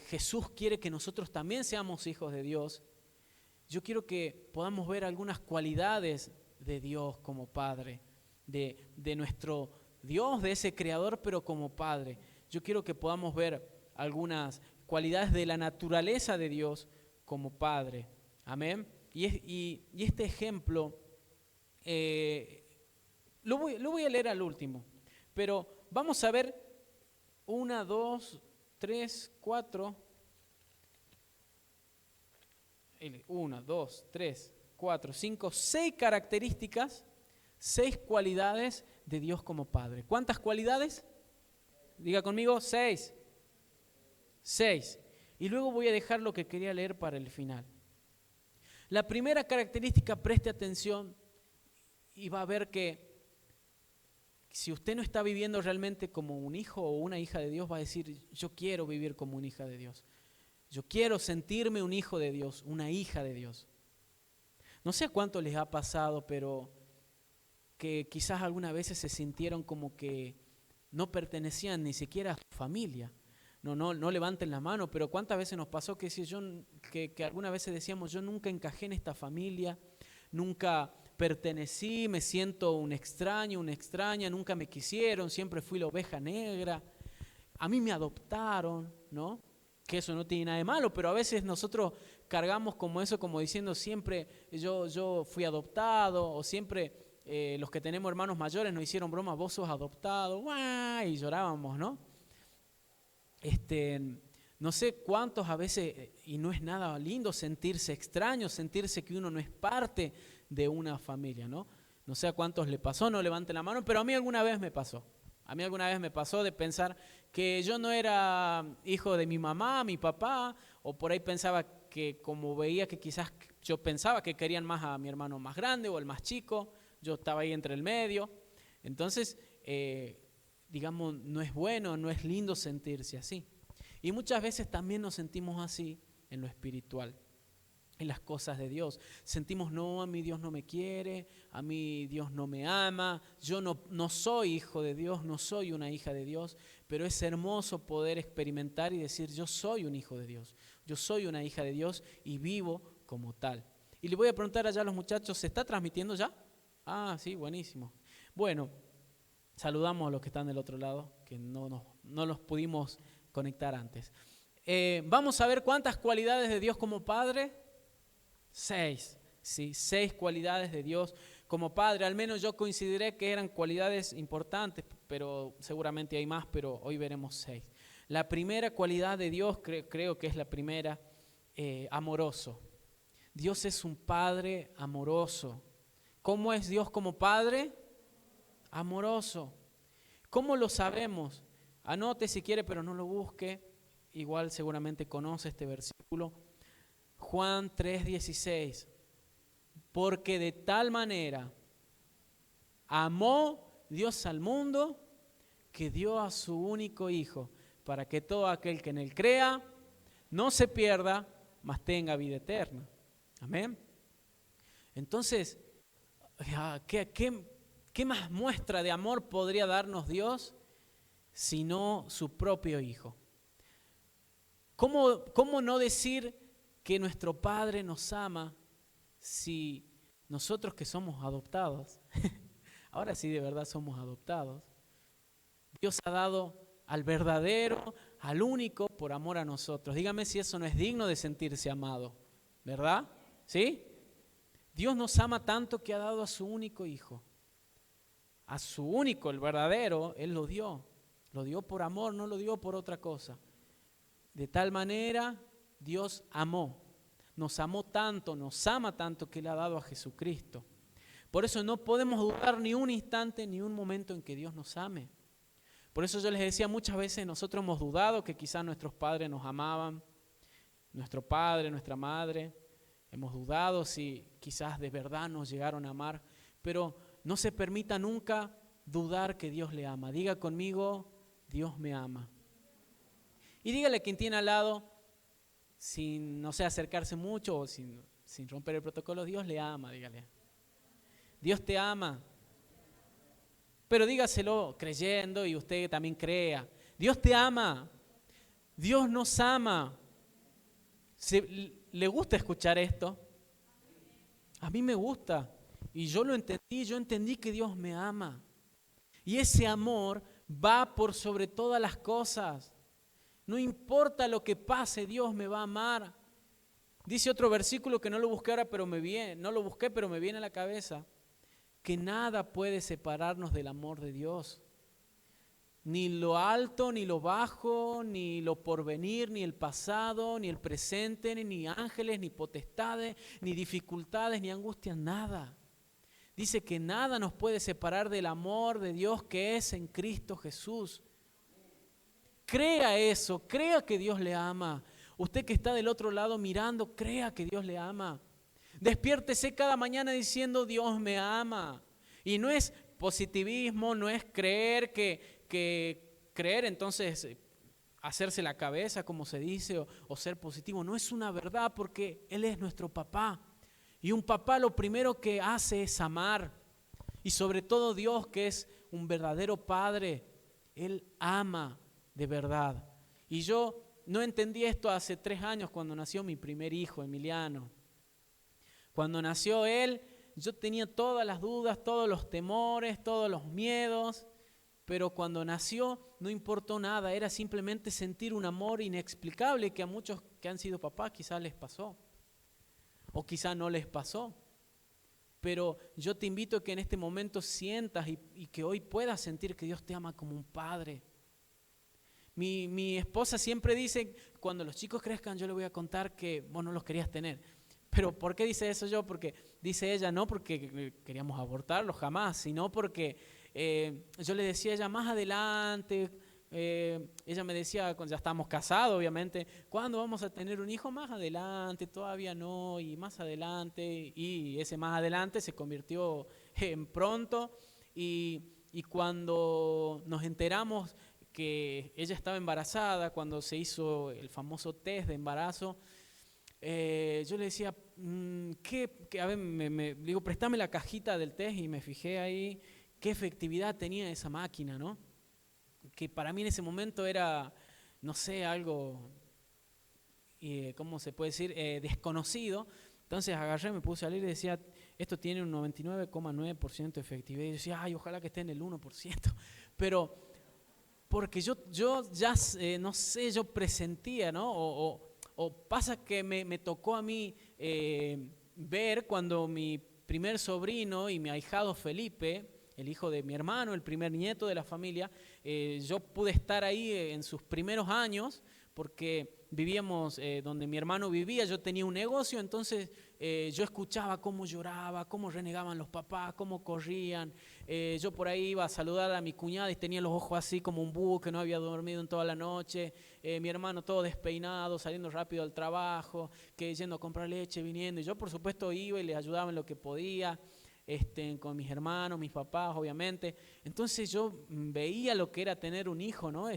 Jesús quiere que nosotros también seamos hijos de Dios, yo quiero que podamos ver algunas cualidades de Dios como Padre, de nuestro Dios, de ese Creador, pero como Padre. Yo quiero que podamos ver algunas cualidades de la naturaleza de Dios como Padre. Amén. Y este ejemplo lo voy a leer al último, pero vamos a ver 1, 2, 3, 4. 1, 2, 3, 4, 5, 6 características, 6 cualidades de Dios como Padre. ¿Cuántas cualidades? Diga conmigo, 6. 6. Y luego voy a dejar lo que quería leer para el final. La primera característica, preste atención y va a ver que si usted no está viviendo realmente como un hijo o una hija de Dios, va a decir, yo quiero vivir como una hija de Dios. Yo quiero sentirme un hijo de Dios, una hija de Dios. No sé cuánto les ha pasado, pero que quizás algunas veces se sintieron como que no pertenecían ni siquiera a su familia. No levanten la mano, pero cuántas veces nos pasó que algunas veces decíamos, yo nunca encajé en esta familia, nunca pertenecí, me siento un extraño, una extraña, nunca me quisieron, siempre fui la oveja negra, a mí me adoptaron, ¿no? Que eso no tiene nada de malo, pero a veces nosotros cargamos como eso, como diciendo siempre yo fui adoptado, o siempre los que tenemos hermanos mayores nos hicieron bromas, vos sos adoptado, y llorábamos, ¿no? No sé cuántos a veces, y no es nada lindo sentirse extraño, sentirse que uno no es parte de una familia, ¿no? No sé a cuántos le pasó, no levanten la mano, pero a mí alguna vez me pasó. A mí alguna vez me pasó de pensar que yo no era hijo de mi mamá, mi papá, o por ahí pensaba que como veía que quizás yo pensaba que querían más a mi hermano más grande o el más chico, yo estaba ahí entre el medio. Entonces, digamos, no es bueno, no es lindo sentirse así. Y muchas veces también nos sentimos así en lo espiritual, en las cosas de Dios. Sentimos, no, a mí Dios no me quiere, a mí Dios no me ama, yo no soy hijo de Dios, no soy una hija de Dios, pero es hermoso poder experimentar y decir, yo soy un hijo de Dios, yo soy una hija de Dios y vivo como tal. Y le voy a preguntar allá a los muchachos, ¿se está transmitiendo ya? Ah, sí, buenísimo. Bueno, saludamos a los que están del otro lado, que no los pudimos conectar antes. Vamos a ver cuántas cualidades de Dios como Padre. 6, ¿sí? 6 cualidades de Dios como Padre. Al menos yo coincidiré que eran cualidades importantes, pero seguramente hay más, pero hoy veremos 6. La primera cualidad de Dios, creo que es la primera, amoroso. Dios es un Padre amoroso. ¿Cómo es Dios como Padre? Amoroso. ¿Cómo lo sabemos? Anote si quiere, pero no lo busque. Igual seguramente conoce este versículo. Juan 3:16. Porque de tal manera amó Dios al mundo que dio a su único Hijo, para que todo aquel que en él crea no se pierda, mas tenga vida eterna. Amén. Entonces, ¿qué más muestra de amor podría darnos Dios sino su propio Hijo? ¿Cómo no decir que nuestro Padre nos ama si nosotros que somos adoptados, ahora sí de verdad somos adoptados, Dios ha dado al verdadero, al único, por amor a nosotros. Dígame si eso no es digno de sentirse amado, ¿verdad? ¿Sí? Dios nos ama tanto que ha dado a su único hijo. A su único, el verdadero, Él lo dio. Lo dio por amor, no lo dio por otra cosa. De tal manera, Dios amó. Nos amó tanto, nos ama tanto que le ha dado a Jesucristo. Por eso no podemos dudar ni un instante, ni un momento en que Dios nos ame. Por eso yo les decía, muchas veces nosotros hemos dudado que quizás nuestros padres nos amaban, nuestro padre, nuestra madre. Hemos dudado si quizás de verdad nos llegaron a amar, pero no se permita nunca dudar que Dios le ama. Diga conmigo, Dios me ama. Y dígale a quien tiene al lado, sin, no sé, acercarse mucho o sin romper el protocolo, Dios le ama, dígale. Dios te ama. Pero dígaselo creyendo y usted también crea. Dios te ama. Dios nos ama. ¿Le gusta escuchar esto? A mí me gusta. Y yo lo entendí, yo entendí que Dios me ama. Y ese amor va por sobre todas las cosas. No importa lo que pase, Dios me va a amar. Dice otro versículo que no lo busqué ahora, pero me viene a la cabeza. Que nada puede separarnos del amor de Dios. Ni lo alto, ni lo bajo, ni lo porvenir, ni el pasado, ni el presente, ni ángeles, ni potestades, ni dificultades, ni angustias, nada. Dice que nada nos puede separar del amor de Dios que es en Cristo Jesús. Crea eso, crea que Dios le ama. Usted que está del otro lado mirando, crea que Dios le ama. Despiértese cada mañana diciendo Dios me ama. Y no es positivismo, no es creer creer entonces hacerse la cabeza como se dice o ser positivo. No es una verdad porque Él es nuestro papá. Y un papá lo primero que hace es amar. Y sobre todo Dios que es un verdadero padre, Él ama de verdad. Y yo no entendí esto hace 3 años cuando nació mi primer hijo, Emiliano. Cuando nació él, yo tenía todas las dudas, todos los temores, todos los miedos, pero cuando nació no importó nada, era simplemente sentir un amor inexplicable que a muchos que han sido papás quizás les pasó, o quizás no les pasó. Pero yo te invito a que en este momento sientas y que hoy puedas sentir que Dios te ama como un padre. Mi esposa siempre dice, cuando los chicos crezcan yo les voy a contar que vos no los querías tener. Pero ¿por qué dice eso yo? Porque dice ella, no porque queríamos abortarlos jamás, sino porque yo le decía a ella más adelante, ella me decía, cuando ya estábamos casados obviamente, ¿cuándo vamos a tener un hijo? Más adelante, todavía no, y más adelante, y ese más adelante se convirtió en pronto, y cuando nos enteramos que ella estaba embarazada, cuando se hizo el famoso test de embarazo, yo le decía, a ver, le digo, préstame la cajita del test y me fijé ahí qué efectividad tenía esa máquina, ¿no? Que para mí en ese momento era, no sé, algo, ¿cómo se puede decir? Desconocido. Entonces agarré, me puse a leer y decía, esto tiene un 99,9% de efectividad. Y yo decía, ay, ojalá que esté en el 1%. Pero porque yo ya, no sé, yo presentía, ¿no? O pasa que me tocó a mí ver cuando mi primer sobrino y mi ahijado Felipe, el hijo de mi hermano, el primer nieto de la familia, yo pude estar ahí en sus primeros años porque vivíamos donde mi hermano vivía, yo tenía un negocio, entonces yo escuchaba cómo lloraba, cómo renegaban los papás, cómo corrían. Yo por ahí iba a saludar a mi cuñada y tenía los ojos así como un búho que no había dormido en toda la noche. Mi hermano todo despeinado, saliendo rápido al trabajo, que yendo a comprar leche, viniendo. Y yo por supuesto iba y les ayudaba en lo que podía. Con mis hermanos, mis papás, obviamente. Entonces yo veía lo que era tener un hijo, ¿no?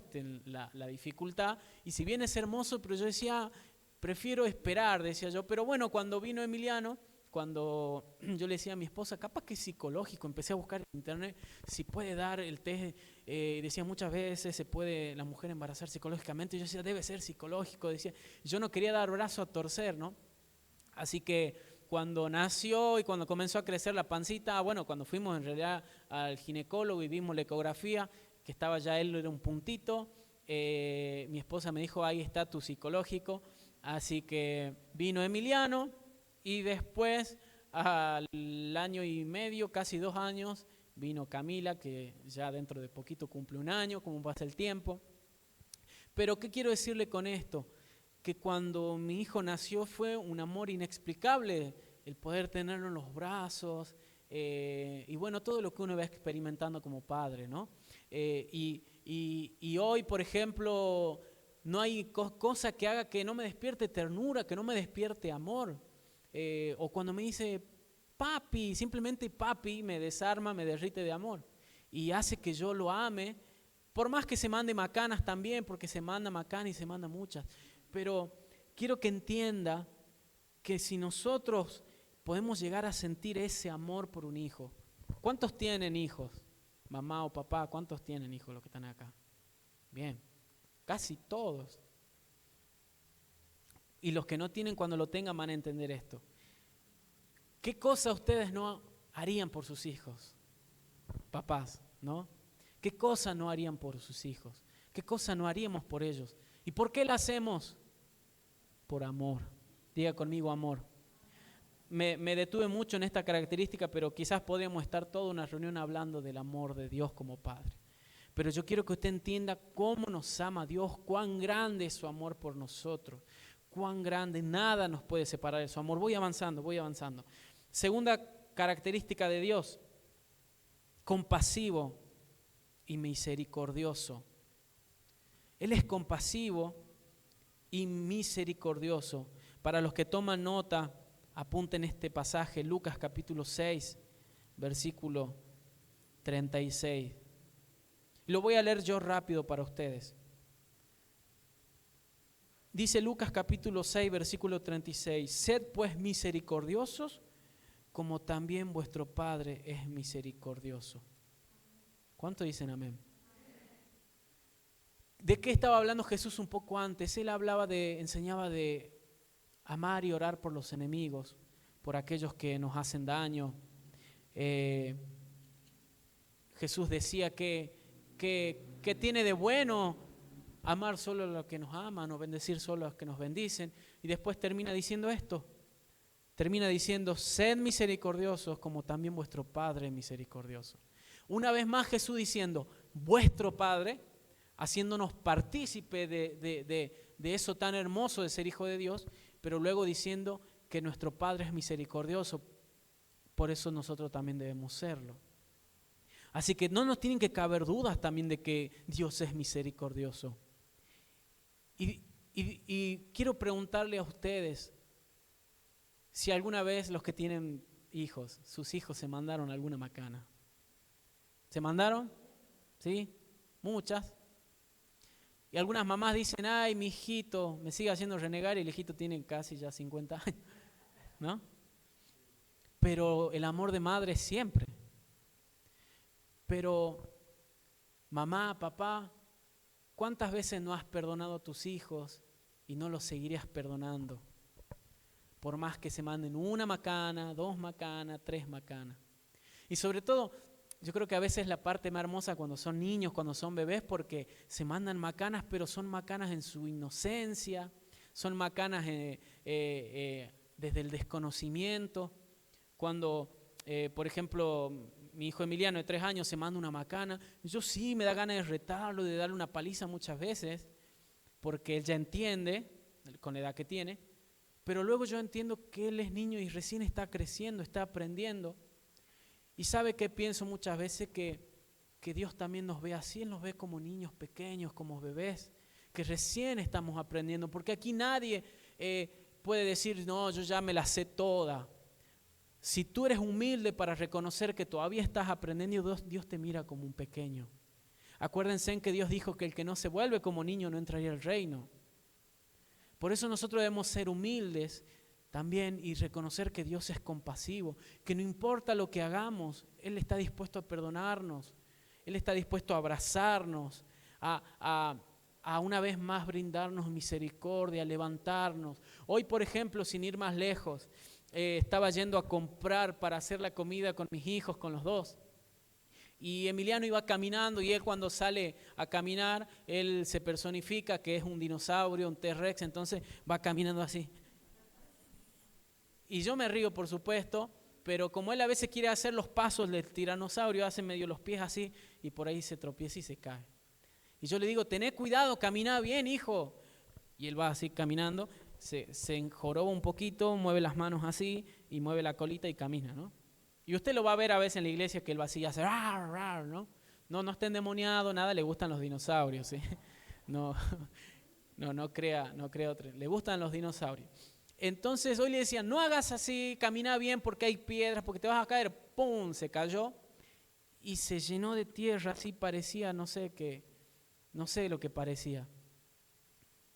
La dificultad. Y si bien es hermoso, pero yo decía, prefiero esperar, decía yo. Pero bueno, cuando vino Emiliano, cuando yo le decía a mi esposa, capaz que es psicológico, empecé a buscar en internet si puede dar el test. Decía muchas veces se puede la mujer embarazar psicológicamente. Yo decía, debe ser psicológico. Decía, yo no quería dar brazo a torcer, ¿no? Así que cuando nació y cuando comenzó a crecer la pancita, bueno, cuando fuimos en realidad al ginecólogo y vimos la ecografía, que estaba ya él, era un puntito. Mi esposa me dijo, ahí está tu psicológico. Así que vino Emiliano y después al año y medio, casi 2 años, vino Camila, que ya dentro de poquito cumple 1 año, como pasa el tiempo. Pero ¿qué quiero decirle con esto? Que cuando mi hijo nació fue un amor inexplicable el poder tenerlo en los brazos, y bueno, todo lo que uno va experimentando como padre, ¿no? Y hoy, por ejemplo, no hay cosa que haga que no me despierte ternura, que no me despierte amor. O cuando me dice papi, simplemente papi, me desarma, me derrite de amor y hace que yo lo ame, por más que se mande macanas también, porque se manda macanas y se manda muchas. Pero quiero que entienda que si nosotros podemos llegar a sentir ese amor por un hijo. ¿Cuántos tienen hijos? Mamá o papá, ¿cuántos tienen hijos los que están acá? Bien, casi todos. Y los que no tienen, cuando lo tengan van a entender esto. ¿Qué cosa ustedes no harían por sus hijos? Papás, ¿no? ¿Qué cosa no harían por sus hijos? ¿Qué cosa no haríamos por ellos? ¿Y por qué la hacemos? Por amor. Diga conmigo amor. Me detuve mucho en esta característica, pero quizás podríamos estar toda una reunión hablando del amor de Dios como Padre. Pero yo quiero que usted entienda cómo nos ama Dios, cuán grande es su amor por nosotros, cuán grande, nada nos puede separar de su amor. Voy avanzando. Segunda característica de Dios, compasivo y misericordioso. Él es compasivo y misericordioso. Para los que toman nota, apunten este pasaje, Lucas capítulo 6, versículo 36. Lo voy a leer yo rápido para ustedes. Dice Lucas capítulo 6, versículo 36, sed pues misericordiosos, como también vuestro Padre es misericordioso. ¿Cuánto dicen amén? ¿De qué estaba hablando Jesús un poco antes? Él enseñaba de amar y orar por los enemigos, por aquellos que nos hacen daño. Jesús decía que tiene de bueno amar solo a los que nos aman o bendecir solo a los que nos bendicen. Y después termina diciendo esto. Termina diciendo, sed misericordiosos como también vuestro Padre es misericordioso. Una vez más Jesús diciendo, vuestro Padre, haciéndonos partícipe de eso tan hermoso de ser hijo de Dios, pero luego diciendo que nuestro Padre es misericordioso, por eso nosotros también debemos serlo. Así que no nos tienen que caber dudas también de que Dios es misericordioso. Y quiero preguntarle a ustedes si alguna vez los que tienen hijos, sus hijos se mandaron alguna macana. ¿Se mandaron? ¿Sí? Muchas. Y algunas mamás dicen, ay, mi hijito me sigue haciendo renegar y el hijito tiene casi ya 50 años, ¿no? Pero el amor de madre es siempre. Pero, mamá, papá, ¿cuántas veces no has perdonado a tus hijos y no los seguirías perdonando? Por más que se manden 1 macana, 2 macanas, 3 macanas. Y sobre todo, yo creo que a veces la parte más hermosa cuando son niños, cuando son bebés, porque se mandan macanas, pero son macanas en su inocencia, son macanas desde el desconocimiento. Cuando, por ejemplo, mi hijo Emiliano de 3 años se manda una macana, yo sí me da ganas de retarlo, de darle una paliza muchas veces, porque él ya entiende, con la edad que tiene, pero luego yo entiendo que él es niño y recién está creciendo, está aprendiendo. Y sabe que pienso muchas veces que Dios también nos ve así, Él nos ve como niños pequeños, como bebés, que recién estamos aprendiendo, porque aquí nadie puede decir, no, yo ya me la sé toda. Si tú eres humilde para reconocer que todavía estás aprendiendo, Dios te mira como un pequeño. Acuérdense en que Dios dijo que el que no se vuelve como niño no entraría al reino. Por eso nosotros debemos ser humildes también y reconocer que Dios es compasivo, que no importa lo que hagamos, Él está dispuesto a perdonarnos, Él está dispuesto a abrazarnos, a una vez más brindarnos misericordia, a levantarnos. Hoy, por ejemplo, sin ir más lejos, estaba yendo a comprar para hacer la comida con mis hijos, con los dos. Y Emiliano iba caminando y él cuando sale a caminar, él se personifica que es un dinosaurio, un T-Rex, entonces va caminando así. Y yo me río, por supuesto, pero como él a veces quiere hacer los pasos del tiranosaurio, hace medio los pies así y por ahí se tropieza y se cae. Y yo le digo, tené cuidado, camina bien, hijo. Y él va así caminando, se enjoroba un poquito, mueve las manos así y mueve la colita y camina, ¿no? Y usted lo va a ver a veces en la iglesia que él va así a hacer, rar, rar, ¿no? No está endemoniado, nada, le gustan los dinosaurios, ¿sí? No crea otro, le gustan los dinosaurios. Entonces hoy le decían, no hagas así, camina bien porque hay piedras, porque te vas a caer. ¡Pum! Se cayó y se llenó de tierra, así parecía, no sé lo que parecía.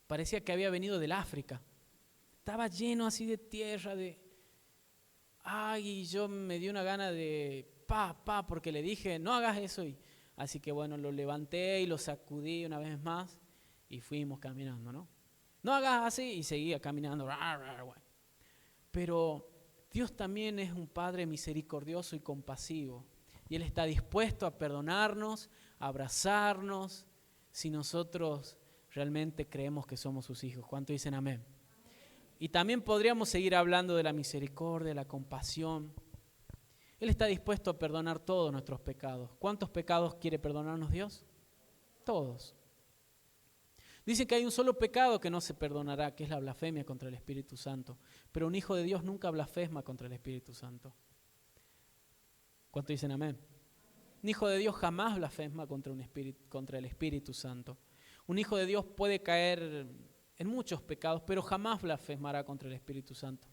Parecía que había venido del África. Estaba lleno así de tierra, y yo me dio una gana de porque le dije, no hagas eso. Así que bueno, lo levanté y lo sacudí una vez más y fuimos caminando, ¿no? No hagas así y seguía caminando. Pero Dios también es un Padre misericordioso y compasivo. Y Él está dispuesto a perdonarnos, a abrazarnos, si nosotros realmente creemos que somos sus hijos. ¿Cuánto dicen amén? Y también podríamos seguir hablando de la misericordia, de la compasión. Él está dispuesto a perdonar todos nuestros pecados. ¿Cuántos pecados quiere perdonarnos Dios? Todos. Dice que hay un solo pecado que no se perdonará, que es la blasfemia contra el Espíritu Santo. Pero un hijo de Dios nunca blasfema contra el Espíritu Santo. ¿Cuántos dicen amén? Un hijo de Dios jamás blasfema contra el Espíritu Santo. Un hijo de Dios puede caer en muchos pecados, pero jamás blasfemará contra el Espíritu Santo.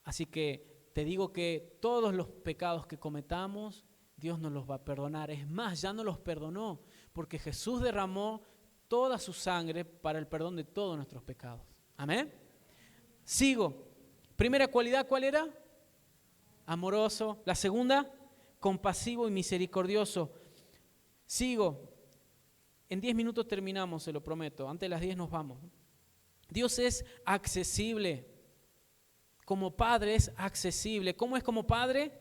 Así que te digo que todos los pecados que cometamos, Dios nos los va a perdonar. Es más, ya nos los perdonó, porque Jesús derramó toda su sangre para el perdón de todos nuestros pecados. Amén. Sigo. Primera cualidad, ¿cuál era? Amoroso. La segunda, compasivo y misericordioso. Sigo. En 10 minutos terminamos, se lo prometo. Antes de las 10 nos vamos. Dios es accesible. Como Padre es accesible. ¿Cómo es como Padre?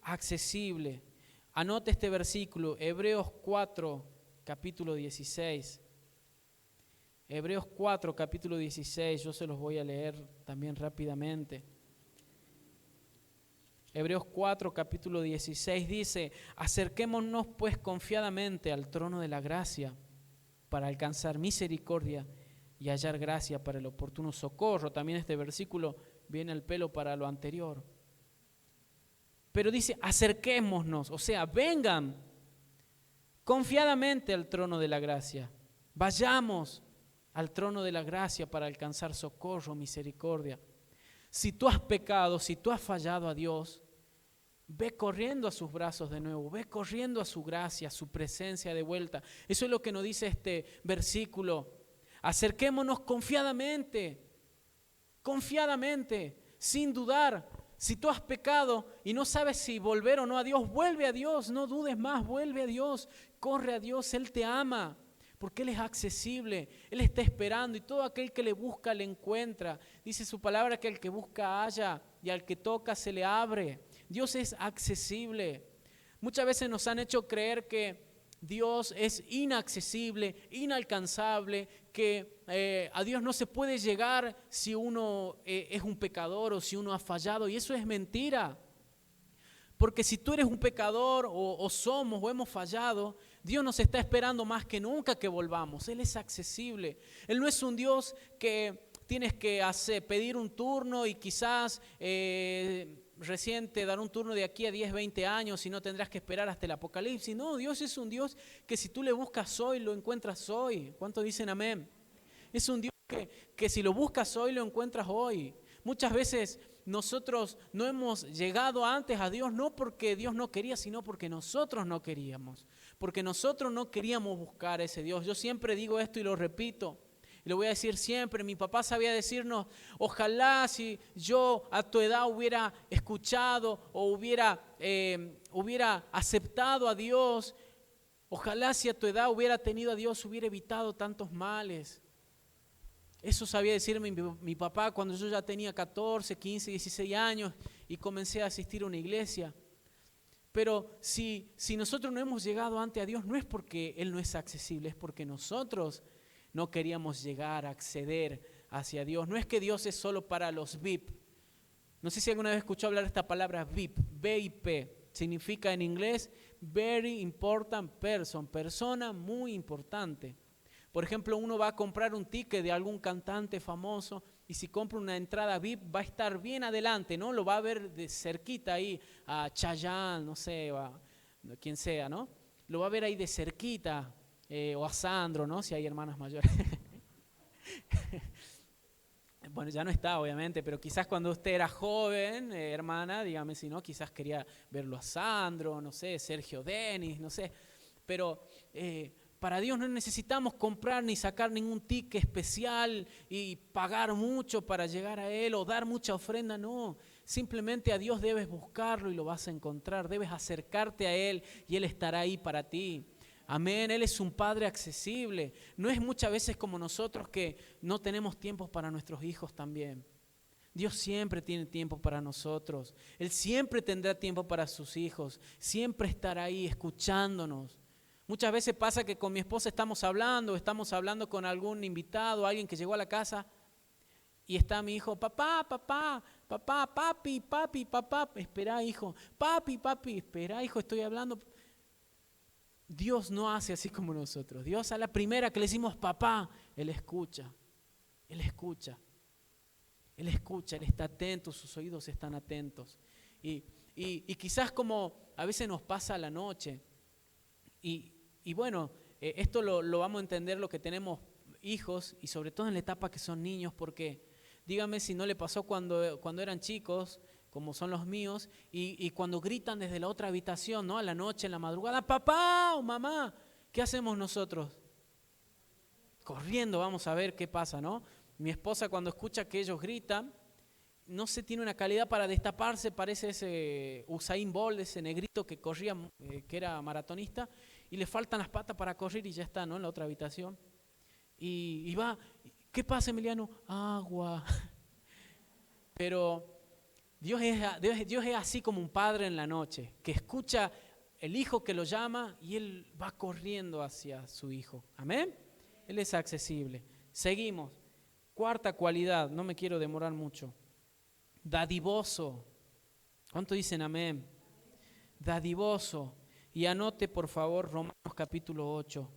Accesible. Anote este versículo, Hebreos 4, capítulo 16. Hebreos 4, capítulo 16, yo se los voy a leer también rápidamente. Hebreos 4, capítulo 16 dice, acerquémonos pues confiadamente al trono de la gracia para alcanzar misericordia y hallar gracia para el oportuno socorro. También este versículo viene al pelo para lo anterior. Pero dice, acerquémonos, o sea, vengan confiadamente al trono de la gracia. Vayamos al trono de la gracia para alcanzar socorro, misericordia. Si tú has pecado, si tú has fallado a Dios, ve corriendo a sus brazos de nuevo, ve corriendo a su gracia, a su presencia de vuelta. Eso es lo que nos dice este versículo. Acerquémonos confiadamente, sin dudar. Si tú has pecado y no sabes si volver o no a Dios, vuelve a Dios, no dudes más, vuelve a Dios, corre a Dios, Él te ama. Porque Él es accesible, Él está esperando y todo aquel que le busca le encuentra. Dice su palabra que al que busca halla y al que toca se le abre. Dios es accesible. Muchas veces nos han hecho creer que Dios es inaccesible, inalcanzable, que a Dios no se puede llegar si uno es un pecador o si uno ha fallado. Y eso es mentira. Porque si tú eres un pecador o somos o hemos fallado, Dios nos está esperando más que nunca que volvamos. Él es accesible. Él no es un Dios que tienes que pedir un turno y quizás recién te dará un turno de aquí a 10, 20 años y no tendrás que esperar hasta el Apocalipsis. No, Dios es un Dios que si tú le buscas hoy, lo encuentras hoy. ¿Cuántos dicen amén? Es un Dios que si lo buscas hoy, lo encuentras hoy. Muchas veces nosotros no hemos llegado antes a Dios no porque Dios no quería, sino porque nosotros no queríamos. Porque nosotros no queríamos buscar a ese Dios. Yo siempre digo esto y lo repito. Y lo voy a decir siempre. Mi papá sabía decirnos, ojalá si yo a tu edad hubiera escuchado o hubiera aceptado a Dios. Ojalá si a tu edad hubiera tenido a Dios, hubiera evitado tantos males. Eso sabía decirme mi papá cuando yo ya tenía 14, 15, 16 años y comencé a asistir a una iglesia. Pero si nosotros no hemos llegado ante a Dios, no es porque Él no es accesible, es porque nosotros no queríamos llegar a acceder hacia Dios. No es que Dios es solo para los VIP. No sé si alguna vez escuchó hablar de esta palabra VIP, VIP. Significa en inglés Very Important Person, persona muy importante. Por ejemplo, uno va a comprar un ticket de algún cantante famoso y si compra una entrada VIP va a estar bien adelante, ¿no? Lo va a ver de cerquita ahí a Chayanne, no sé, a quien sea, ¿no? Lo va a ver ahí de cerquita, o a Sandro, ¿no? Si hay hermanas mayores. Bueno, ya no está, obviamente, pero quizás cuando usted era joven, hermana, dígame si no, quizás quería verlo a Sandro, no sé, Sergio Denis, no sé. Pero para Dios no necesitamos comprar ni sacar ningún ticket especial y pagar mucho para llegar a Él o dar mucha ofrenda, no. Simplemente a Dios debes buscarlo y lo vas a encontrar, debes acercarte a Él y Él estará ahí para ti. Amén, Él es un Padre accesible. No es muchas veces como nosotros que no tenemos tiempo para nuestros hijos también. Dios siempre tiene tiempo para nosotros. Él siempre tendrá tiempo para sus hijos. Siempre estará ahí escuchándonos. Muchas veces pasa que con mi esposa estamos hablando con algún invitado, alguien que llegó a la casa y está mi hijo, papá, papi, papá, espera hijo, papi, espera hijo, estoy hablando. Dios no hace así como nosotros. Dios a la primera que le decimos papá, Él escucha, Él escucha, Él escucha, Él está atento, sus oídos están atentos. Y quizás como a veces nos pasa a la noche, y bueno, esto lo vamos a entender lo que tenemos hijos, y sobre todo en la etapa que son niños, porque dígame si no le pasó cuando eran chicos, como son los míos, y cuando gritan desde la otra habitación, ¿no? A la noche, en la madrugada, papá o mamá, ¿qué hacemos nosotros? Corriendo, vamos a ver qué pasa, ¿no? Mi esposa cuando escucha que ellos gritan, no se tiene una calidad para destaparse, parece ese Usain Bolt, ese negrito que corría, que era maratonista, y le faltan las patas para correr y ya está, ¿no? En la otra habitación. Y va, ¿qué pasa, Emiliano? Agua. Pero Dios es así como un padre en la noche, que escucha el hijo que lo llama y él va corriendo hacia su hijo. ¿Amén? Él es accesible. Seguimos. Cuarta cualidad, no me quiero demorar mucho. Dadivoso. ¿Cuánto dicen amén? Dadivoso. Y anote por favor Romanos capítulo 8.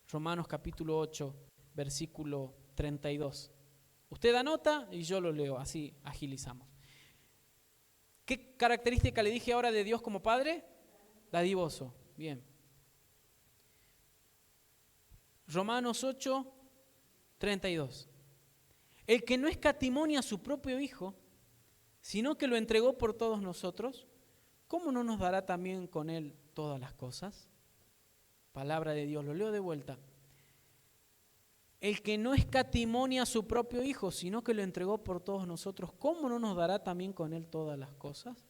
Romanos capítulo 8, versículo 32. Usted anota y yo lo leo, así agilizamos. ¿Qué característica le dije ahora de Dios como Padre? Dadivoso. Bien. Romanos 8, 32. El que no escatimó a su propio Hijo, sino que lo entregó por todos nosotros, ¿cómo no nos dará también con Él todas las cosas? Palabra de Dios, lo leo de vuelta. El que no escatimó a su propio Hijo, sino que lo entregó por todos nosotros, ¿cómo no nos dará también con Él todas las cosas?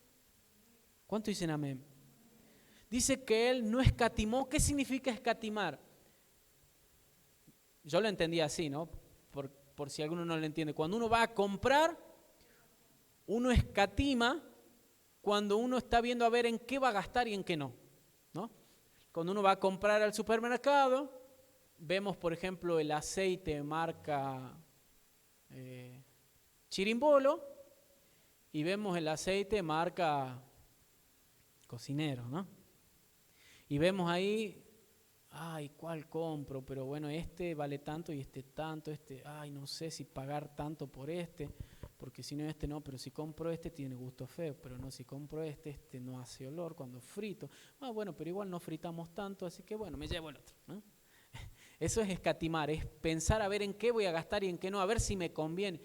¿Cuánto dicen amén? Dice que Él no escatimó. ¿Qué significa escatimar? Yo lo entendí así, ¿no? Por si alguno no lo entiende. Cuando uno va a comprar, uno escatima cuando uno está viendo a ver en qué va a gastar y en qué no, ¿no? Cuando uno va a comprar al supermercado, vemos, por ejemplo, el aceite marca Chirimbolo y vemos el aceite marca Cocinero, ¿no? Y vemos ahí, ay, ¿cuál compro? Pero bueno, este vale tanto y este tanto, ay, no sé si pagar tanto por porque si no no, pero si compro tiene gusto feo, pero no, si compro este no hace olor cuando frito. Ah, bueno, pero igual no fritamos tanto, así que bueno, me llevo el otro, ¿no? Eso es escatimar, es pensar a ver en qué voy a gastar y en qué no, a ver si me conviene.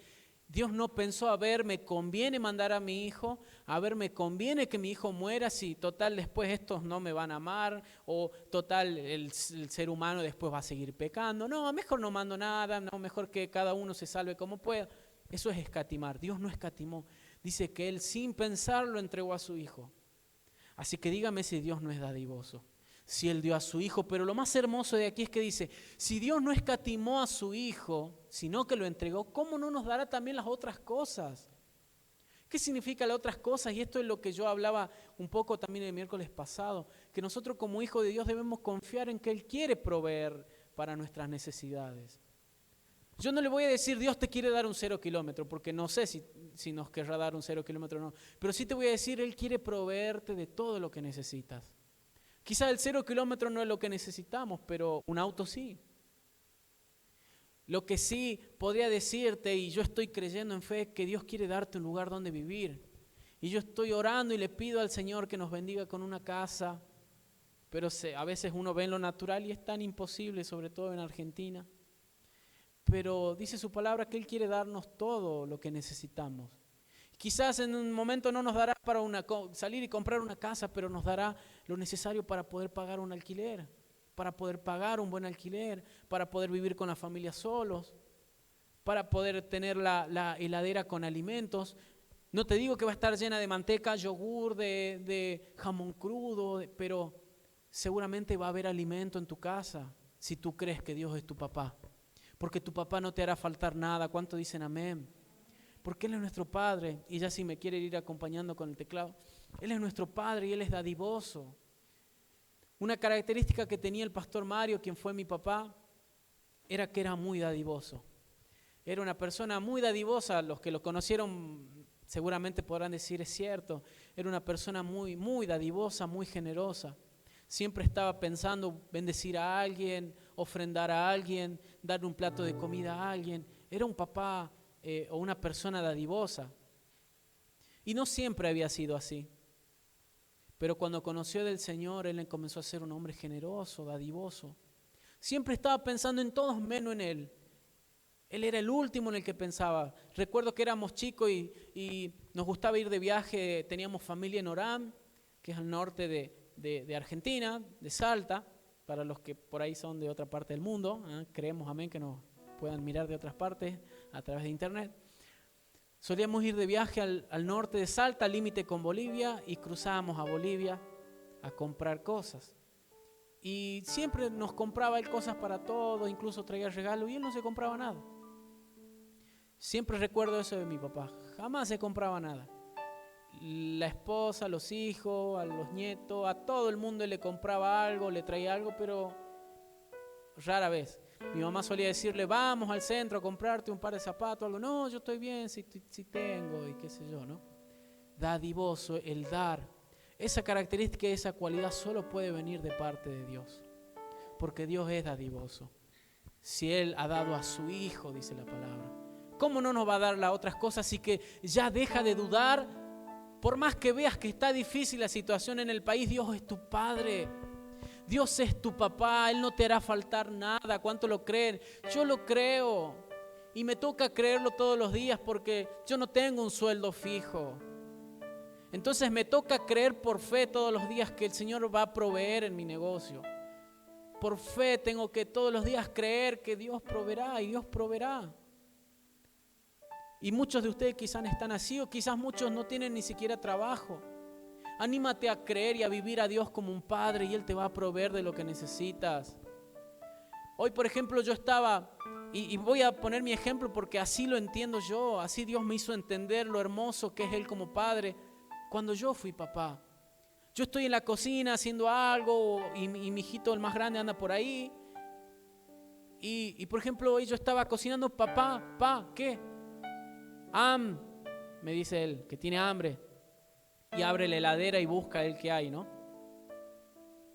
Dios no pensó, a ver, me conviene mandar a mi hijo, a ver, me conviene que mi hijo muera, si total después estos no me van a amar, o total el ser humano después va a seguir pecando. No, mejor no mando nada, no, mejor que cada uno se salve como pueda. Eso es escatimar. Dios no escatimó. Dice que Él sin pensarlo entregó a su hijo. Así que dígame si Dios no es dadivoso. Si Él dio a su hijo, pero lo más hermoso de aquí es que dice, si Dios no escatimó a su hijo, sino que lo entregó, ¿cómo no nos dará también las otras cosas? ¿Qué significa las otras cosas? Y esto es lo que yo hablaba un poco también el miércoles pasado, que nosotros como hijos de Dios debemos confiar en que Él quiere proveer para nuestras necesidades. Yo no le voy a decir Dios te quiere dar un 0 kilómetro, porque no sé si nos querrá dar un 0 kilómetro o no, pero sí te voy a decir, Él quiere proveerte de todo lo que necesitas. Quizás el 0 kilómetro no es lo que necesitamos, pero un auto sí. Lo que sí podría decirte, y yo estoy creyendo en fe, es que Dios quiere darte un lugar donde vivir. Y yo estoy orando y le pido al Señor que nos bendiga con una casa, pero a veces uno ve en lo natural y es tan imposible, sobre todo en Argentina. Pero dice su palabra que Él quiere darnos todo lo que necesitamos. Quizás en un momento no nos dará para salir y comprar una casa, pero nos dará lo necesario para poder pagar un alquiler, para poder pagar un buen alquiler, para poder vivir con la familia solos, para poder tener la heladera con alimentos. No te digo que va a estar llena de manteca, yogur, de jamón crudo, pero seguramente va a haber alimento en tu casa si tú crees que Dios es tu papá. Porque tu papá no te hará faltar nada. ¿Cuánto dicen amén? Porque Él es nuestro Padre. Y ya si me quiere ir acompañando con el teclado, Él es nuestro Padre y Él es dadivoso. Una característica que tenía el pastor Mario, quien fue mi papá, era que era muy dadivoso. Era una persona muy dadivosa. Los que lo conocieron seguramente podrán decir, es cierto. Era una persona muy, muy dadivosa, muy generosa. Siempre estaba pensando bendecir a alguien, ofrendar a alguien, darle un plato de comida a alguien. Era un papá o una persona dadivosa. Y no siempre había sido así. Pero cuando conoció del Señor, Él comenzó a ser un hombre generoso, dadivoso. Siempre estaba pensando en todos menos en Él. Él era el último en el que pensaba. Recuerdo que éramos chicos y nos gustaba ir de viaje. Teníamos familia en Orán, que es al norte de Argentina, de Salta, para los que por ahí son de otra parte del mundo. Creemos, amén, que nos puedan mirar de otras partes a través de internet. Solíamos ir de viaje al norte de Salta, al límite con Bolivia, y cruzábamos a Bolivia a comprar cosas. Y siempre nos compraba él cosas para todos, incluso traía regalos, y él no se compraba nada. Siempre recuerdo eso de mi papá, jamás se compraba nada. La esposa, los hijos, a los nietos, a todo el mundo él le compraba algo, le traía algo, pero rara vez. Mi mamá solía decirle, vamos al centro a comprarte un par de zapatos, algo. No, yo estoy bien, si tengo, y qué sé yo, ¿no? Dadivoso, el dar. Esa característica, esa cualidad solo puede venir de parte de Dios, porque Dios es dadivoso. Si Él ha dado a su Hijo, dice la palabra, ¿cómo no nos va a dar las otras cosas? Así que ya deja de dudar. Por más que veas que está difícil la situación en el país, Dios es tu Padre. Dios es tu papá, Él no te hará faltar nada. ¿Cuánto lo creen? Yo lo creo y me toca creerlo todos los días porque yo no tengo un sueldo fijo. Entonces me toca creer por fe todos los días que el Señor va a proveer en mi negocio. Por fe tengo que todos los días creer que Dios proveerá y Dios proveerá. Y muchos de ustedes quizás están así o quizás muchos no tienen ni siquiera trabajo. Anímate a creer y a vivir a Dios como un padre y Él te va a proveer de lo que necesitas. Hoy, por ejemplo, yo estaba, y voy a poner mi ejemplo porque así lo entiendo yo, así Dios me hizo entender lo hermoso que es Él como padre. Cuando yo fui papá, yo estoy en la cocina haciendo algo y mi hijito, el más grande, anda por ahí. Y por ejemplo, hoy yo estaba cocinando, papá, ¿qué? Me dice él, que tiene hambre. Y abre la heladera y busca el que hay, ¿no?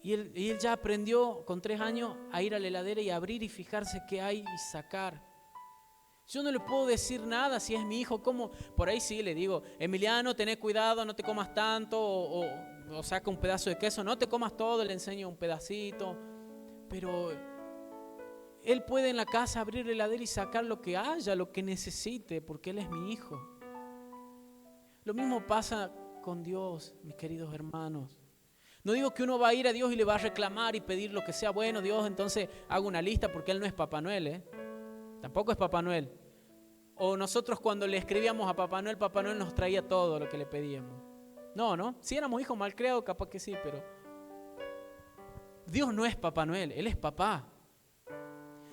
Y él ya aprendió con 3 años a ir a la heladera y abrir y fijarse qué hay y sacar. Yo no le puedo decir nada si es mi hijo, ¿cómo? Por ahí sí le digo, Emiliano, tené cuidado, no te comas tanto, o saca un pedazo de queso, no te comas todo, le enseño un pedacito. Pero él puede en la casa abrir la heladera y sacar lo que haya, lo que necesite, porque él es mi hijo. Lo mismo pasa con Dios, mis queridos hermanos. No digo que uno va a ir a Dios y le va a reclamar y pedir lo que sea bueno. Dios, entonces hago una lista porque Él no es Papá Noel, Tampoco es Papá Noel. O nosotros cuando le escribíamos a Papá Noel nos traía todo lo que le pedíamos. No. Si éramos hijos malcriados, capaz que sí, pero Dios no es Papá Noel, Él es papá.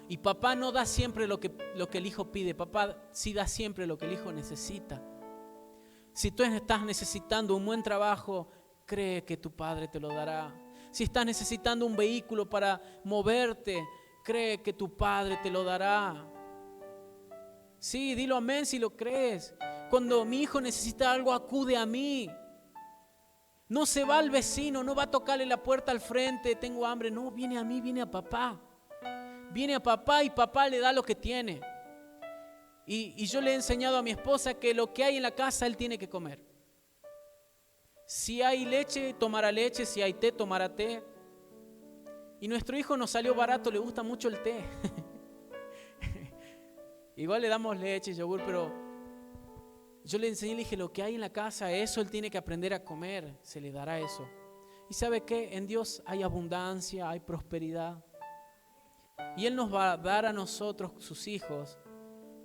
Y papá no da siempre lo que el hijo pide, papá sí da siempre lo que el hijo necesita. Si tú estás necesitando un buen trabajo, cree que tu Padre te lo dará. Si estás necesitando un vehículo para moverte, cree que tu Padre te lo dará. Sí, dilo amén si lo crees. Cuando mi hijo necesita algo, acude a mí. No se va al vecino, no va a tocarle la puerta al frente, tengo hambre. No, viene a mí, viene a papá. Viene a papá y papá le da lo que tiene. Y yo le he enseñado a mi esposa que lo que hay en la casa él tiene que comer. Si hay leche, tomará leche. Si hay té, tomará té. Y nuestro hijo nos salió barato, le gusta mucho el té. Igual le damos leche, yogur, pero yo le enseñé, le dije, lo que hay en la casa, eso él tiene que aprender a comer, se le dará eso. ¿Y sabe qué? En Dios hay abundancia, hay prosperidad. Y Él nos va a dar a nosotros, sus hijos,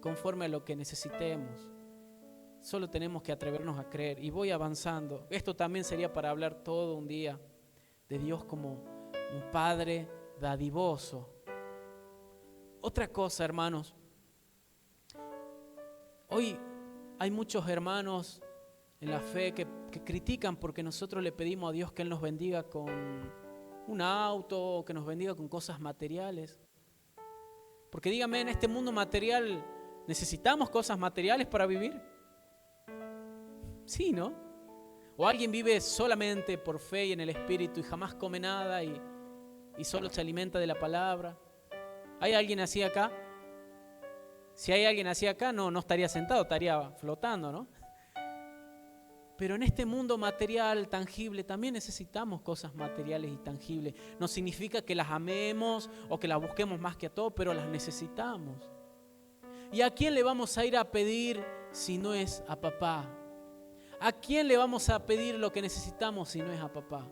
conforme a lo que necesitemos. Solo tenemos que atrevernos a creer. Y voy avanzando. Esto también sería para hablar todo un día de Dios como un Padre dadivoso. Otra cosa, hermanos. Hoy hay muchos hermanos en la fe que critican porque nosotros le pedimos a Dios que Él nos bendiga con un auto, que nos bendiga con cosas materiales. Porque dígame, en este mundo material, ¿necesitamos cosas materiales para vivir? Sí, ¿no? O alguien vive solamente por fe y en el Espíritu y jamás come nada y solo se alimenta de la palabra. ¿Hay alguien así acá? Si hay alguien así acá, no estaría sentado, estaría flotando, ¿no? Pero en este mundo material, tangible, también necesitamos cosas materiales y tangibles. No significa que las amemos o que las busquemos más que a todo, pero las necesitamos. ¿Y a quién le vamos a ir a pedir si no es a papá? ¿A quién le vamos a pedir lo que necesitamos si no es a papá?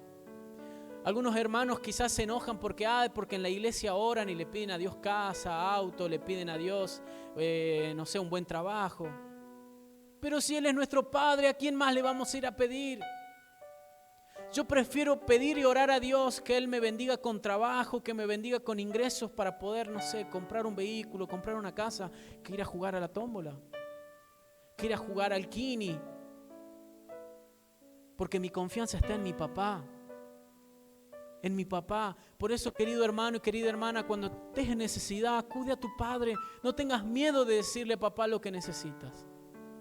Algunos hermanos quizás se enojan porque en la iglesia oran y le piden a Dios casa, auto, le piden a Dios, no sé, un buen trabajo. Pero si Él es nuestro Padre, ¿a quién más le vamos a ir a pedir? Yo prefiero pedir y orar a Dios que Él me bendiga con trabajo, que me bendiga con ingresos para poder, no sé, comprar un vehículo, comprar una casa, que ir a jugar a la tómbola, que ir a jugar al quini. Porque mi confianza está en mi papá. En mi papá. Por eso, querido hermano y querida hermana, cuando estés en necesidad, acude a tu Padre. No tengas miedo de decirle a papá lo que necesitas.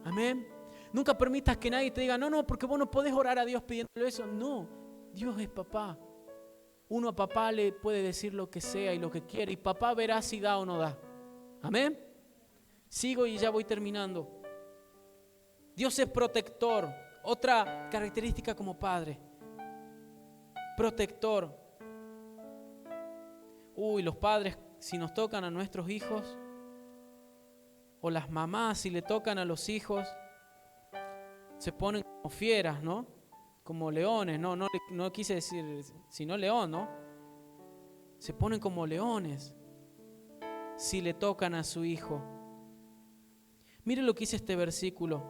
Amén. Nunca permitas que nadie te diga, no, porque vos no podés orar a Dios pidiéndole eso. No, Dios es papá. Uno a papá le puede decir lo que sea y lo que quiere. Y papá verá si da o no da. Amén. Sigo y ya voy terminando. Dios es protector. Otra característica como padre. Protector. Los padres, si nos tocan a nuestros hijos, o las mamás, si le tocan a los hijos, se ponen como fieras, ¿no? Como leones, no quise decir, sino león, ¿no? Se ponen como leones si le tocan a su hijo. Mire lo que dice este versículo,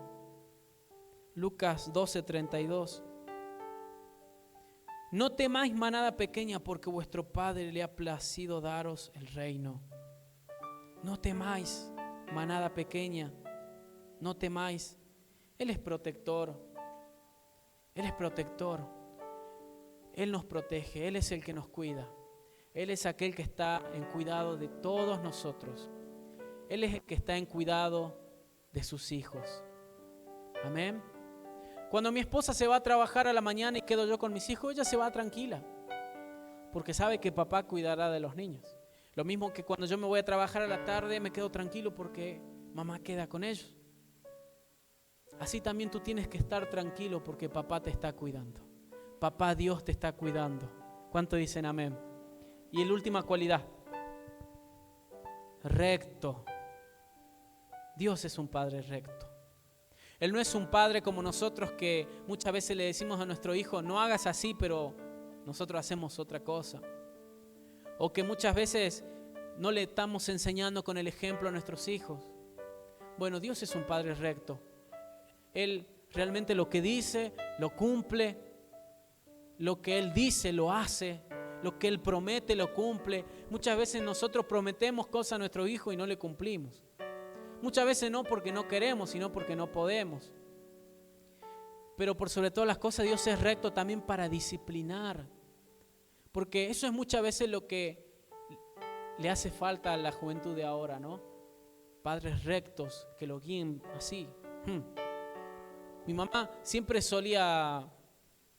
Lucas 12:32. No temáis, manada pequeña, porque vuestro Padre le ha placido daros el reino. No temáis, manada pequeña, no temáis. Él es protector. Él es protector. Él nos protege. Él es el que nos cuida. Él es aquel que está en cuidado de todos nosotros. Él es el que está en cuidado de sus hijos. Amén. Cuando mi esposa se va a trabajar a la mañana y quedo yo con mis hijos, ella se va tranquila, porque sabe que papá cuidará de los niños. Lo mismo que cuando yo me voy a trabajar a la tarde, me quedo tranquilo porque mamá queda con ellos. Así también tú tienes que estar tranquilo porque papá te está cuidando. Papá Dios te está cuidando. ¿Cuánto dicen amén? Y la última cualidad, recto. Dios es un Padre recto. Él no es un padre como nosotros que muchas veces le decimos a nuestro hijo, no hagas así, pero nosotros hacemos otra cosa. O que muchas veces no le estamos enseñando con el ejemplo a nuestros hijos. Bueno, Dios es un Padre recto. Él realmente lo que dice, lo cumple. Lo que Él dice, lo hace. Lo que Él promete, lo cumple. Muchas veces nosotros prometemos cosas a nuestro hijo y no le cumplimos. Muchas veces no porque no queremos, sino porque no podemos. Pero por sobre todas las cosas, Dios es recto también para disciplinar. Porque eso es muchas veces lo que le hace falta a la juventud de ahora, ¿no? Padres rectos que lo guíen así. Mi mamá siempre solía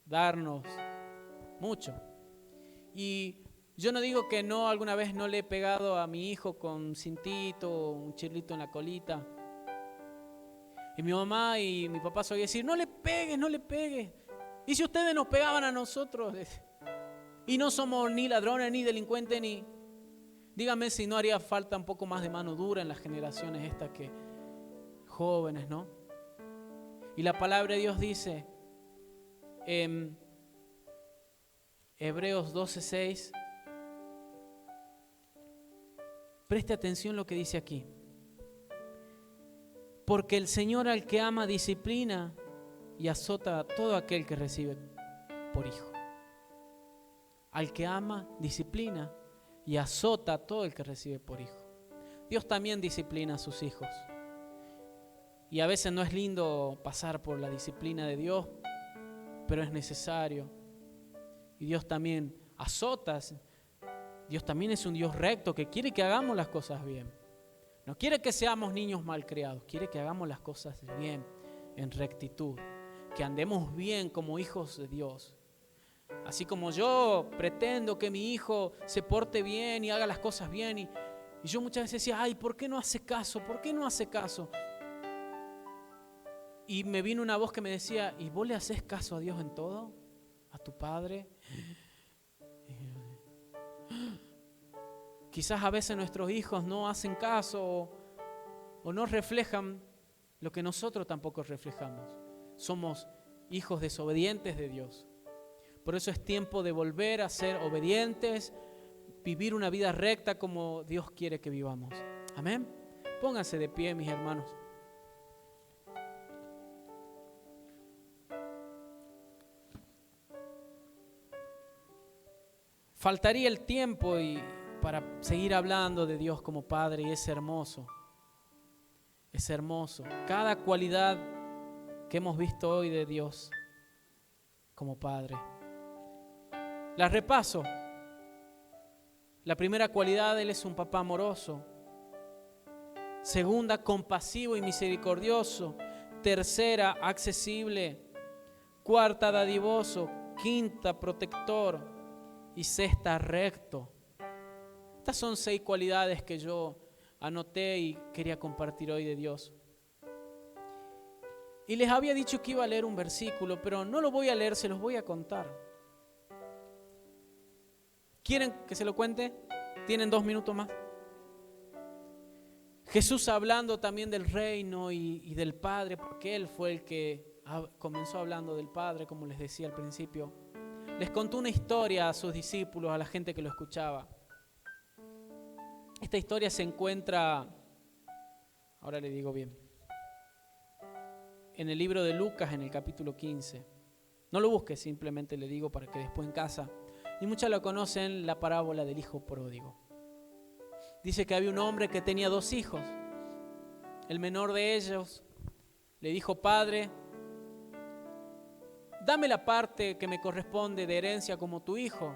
darnos mucho. Y yo no digo que no, alguna vez no le he pegado a mi hijo con cintito, un chirlito en la colita. Y mi mamá y mi papá solían decir, no le pegues, no le pegues. Y si ustedes nos pegaban a nosotros, y no somos ni ladrones, ni delincuentes, ni... Dígame si no haría falta un poco más de mano dura en las generaciones estas que jóvenes, ¿no? Y la palabra de Dios dice en Hebreos 12:6, preste atención lo que dice aquí. Porque el Señor al que ama disciplina y azota a todo aquel que recibe por hijo. Al que ama disciplina y azota a todo el que recibe por hijo. Dios también disciplina a sus hijos. Y a veces no es lindo pasar por la disciplina de Dios, pero es necesario. Y Dios también azota. Dios también es un Dios recto que quiere que hagamos las cosas bien. No quiere que seamos niños malcriados, quiere que hagamos las cosas bien, en rectitud, que andemos bien como hijos de Dios. Así como yo pretendo que mi hijo se porte bien y haga las cosas bien, y yo muchas veces decía, ay, ¿por qué no hace caso? ¿Por qué no hace caso? Y me vino una voz que me decía, ¿y vos le haces caso a Dios en todo? ¿A tu padre? Quizás a veces nuestros hijos no hacen caso o no reflejan lo que nosotros tampoco reflejamos. Somos hijos desobedientes de Dios. Por eso es tiempo de volver a ser obedientes, vivir una vida recta como Dios quiere que vivamos. Amén. Pónganse de pie, mis hermanos. Faltaría el tiempo para seguir hablando de Dios como Padre, y es hermoso. Es hermoso. Cada cualidad que hemos visto hoy de Dios como Padre. Las repaso. La primera cualidad, Él es un papá amoroso. Segunda, compasivo y misericordioso. Tercera, accesible. Cuarta, dadivoso. Quinta, protector. Y sexta, recto. Estas son 6 cualidades que yo anoté y quería compartir hoy de Dios. Y les había dicho que iba a leer un versículo, pero no lo voy a leer, se los voy a contar. ¿Quieren que se lo cuente? ¿Tienen 2 minutos más? Jesús hablando también del reino y del Padre, porque Él fue el que comenzó hablando del Padre, como les decía al principio. Les contó una historia a sus discípulos, a la gente que lo escuchaba. Esta historia se encuentra, ahora le digo bien, en el libro de Lucas, en el capítulo 15. No lo busque, simplemente le digo para que después en casa, y muchos lo conocen, la parábola del hijo pródigo. Dice que había un hombre que tenía 2 hijos. El menor de ellos le dijo, Padre, dame la parte que me corresponde de herencia como tu hijo,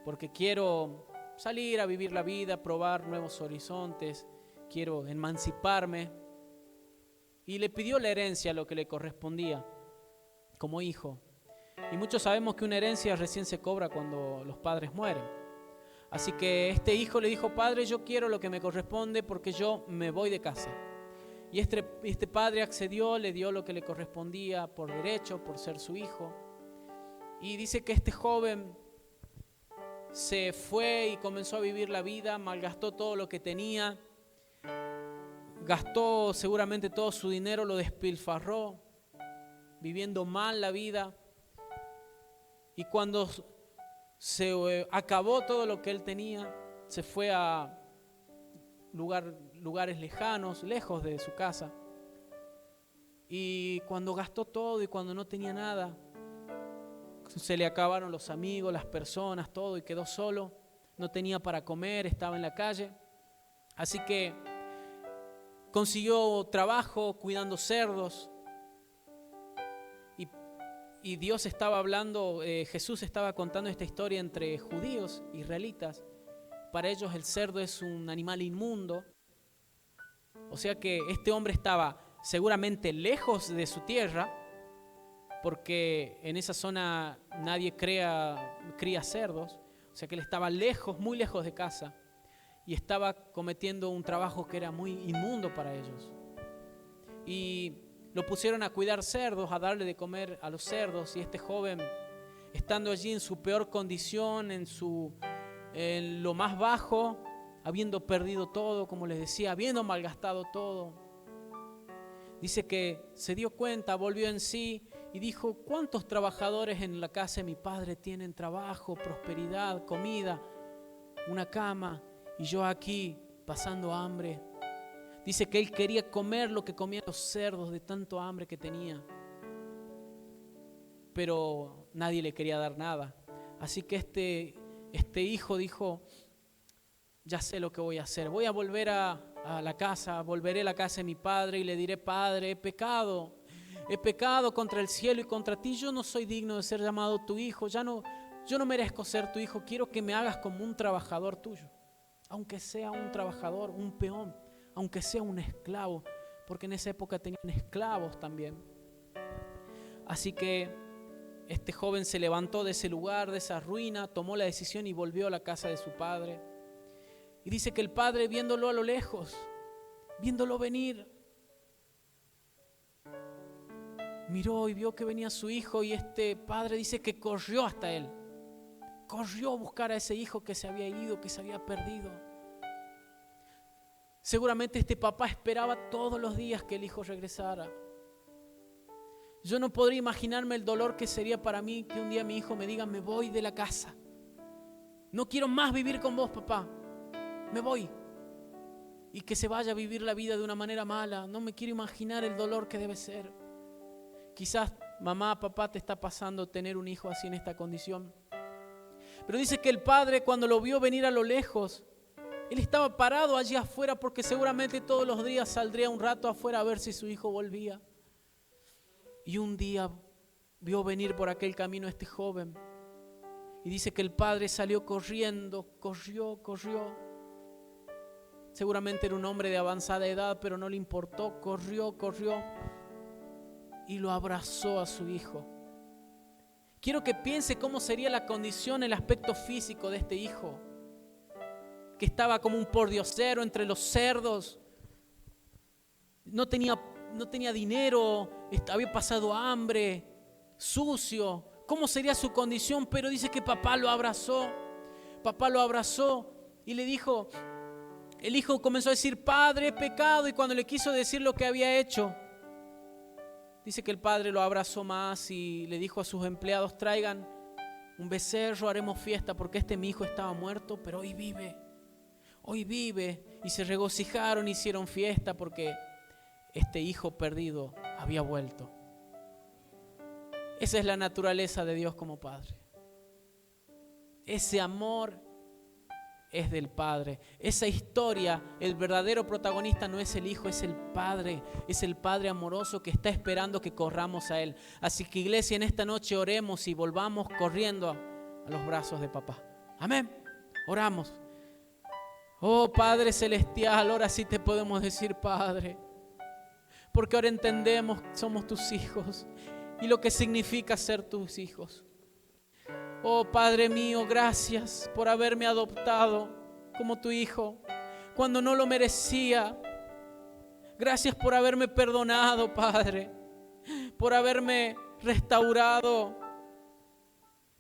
porque quiero salir a vivir la vida, probar nuevos horizontes, quiero emanciparme. Y le pidió la herencia, lo que le correspondía como hijo. Y muchos sabemos que una herencia recién se cobra cuando los padres mueren. Así que este hijo le dijo, Padre, yo quiero lo que me corresponde porque yo me voy de casa. Y este padre accedió, le dio lo que le correspondía por derecho, por ser su hijo. Y dice que este joven se fue y comenzó a vivir la vida, malgastó todo lo que tenía, gastó seguramente todo su dinero, lo despilfarró, viviendo mal la vida. Y cuando se acabó todo lo que él tenía, se fue a lugares lejanos, lejos de su casa. Y cuando gastó todo y cuando no tenía nada, se le acabaron los amigos, las personas, todo, y quedó solo. No tenía para comer, estaba en la calle. Así que consiguió trabajo cuidando cerdos. y Dios estaba hablando, Jesús estaba contando esta historia entre judíos, israelitas. Para ellos el cerdo es un animal inmundo. O sea que este hombre estaba seguramente lejos de su tierra, porque en esa zona nadie cría cerdos. O sea que él estaba lejos, muy lejos de casa, y estaba cometiendo un trabajo que era muy inmundo para ellos. Y lo pusieron a cuidar cerdos, a darle de comer a los cerdos, y este joven, estando allí en su peor condición, en lo más bajo, habiendo perdido todo, como les decía, habiendo malgastado todo, dice que se dio cuenta, volvió en sí y dijo: ¿cuántos trabajadores en la casa de mi padre tienen trabajo, prosperidad, comida, una cama, y yo aquí pasando hambre? Dice que él quería comer lo que comían los cerdos de tanto hambre que tenía, pero nadie le quería dar nada. Así que este hijo dijo: ya sé lo que voy a hacer, voy a volver a la casa, volveré a la casa de mi padre y le diré: Padre, he pecado contra el cielo y contra ti, yo no soy digno de ser llamado tu hijo, yo no merezco ser tu hijo, quiero que me hagas como un trabajador tuyo, aunque sea un trabajador, un peón, aunque sea un esclavo, porque en esa época tenían esclavos también. Así que este joven se levantó de ese lugar, de esa ruina, tomó la decisión y volvió a la casa de su padre. Y dice que el padre, viéndolo a lo lejos, viéndolo venir, miró y vio que venía su hijo, y este padre dice que corrió hasta él. Corrió a buscar a ese hijo que se había ido, que se había perdido. Seguramente este papá esperaba todos los días que el hijo regresara. Yo no podría imaginarme el dolor que sería para mí que un día mi hijo me diga: me voy de la casa. No quiero más vivir con vos, papá. Me voy. Y que se vaya a vivir la vida de una manera mala. No me quiero imaginar el dolor que debe ser. Quizás mamá, papá, te está pasando tener un hijo así en esta condición. Pero dice que el padre, cuando lo vio venir a lo lejos, él estaba parado allí afuera, porque seguramente todos los días saldría un rato afuera a ver si su hijo volvía. Y un día vio venir por aquel camino a este joven. Y dice que el padre salió corriendo, corrió. Seguramente era un hombre de avanzada edad, pero no le importó, corrió y lo abrazó a su hijo. Quiero que piense cómo sería la condición, el aspecto físico de este hijo, que estaba como un pordiosero entre los cerdos. No tenía dinero, había pasado hambre, sucio. ¿Cómo sería su condición? Pero dice que papá lo abrazó y le dijo, el hijo comenzó a decir: Padre, he pecado. Y cuando le quiso decir lo que había hecho, dice que el padre lo abrazó más y le dijo a sus empleados: traigan un becerro, haremos fiesta, porque mi hijo estaba muerto, pero hoy vive. Y se regocijaron, hicieron fiesta, porque este hijo perdido había vuelto. Esa es la naturaleza de Dios como Padre. Ese amor es del Padre. Esa historia, el verdadero protagonista no es el hijo, es el Padre. Es el Padre amoroso que está esperando que corramos a Él. Así que, iglesia, en esta noche oremos y volvamos corriendo a los brazos de papá. Amén. Oramos. Oh Padre Celestial, ahora sí te podemos decir Padre, porque ahora entendemos que somos tus hijos y lo que significa ser tus hijos. Oh Padre mío, gracias por haberme adoptado como tu hijo cuando no lo merecía. Gracias por haberme perdonado, Padre, por haberme restaurado.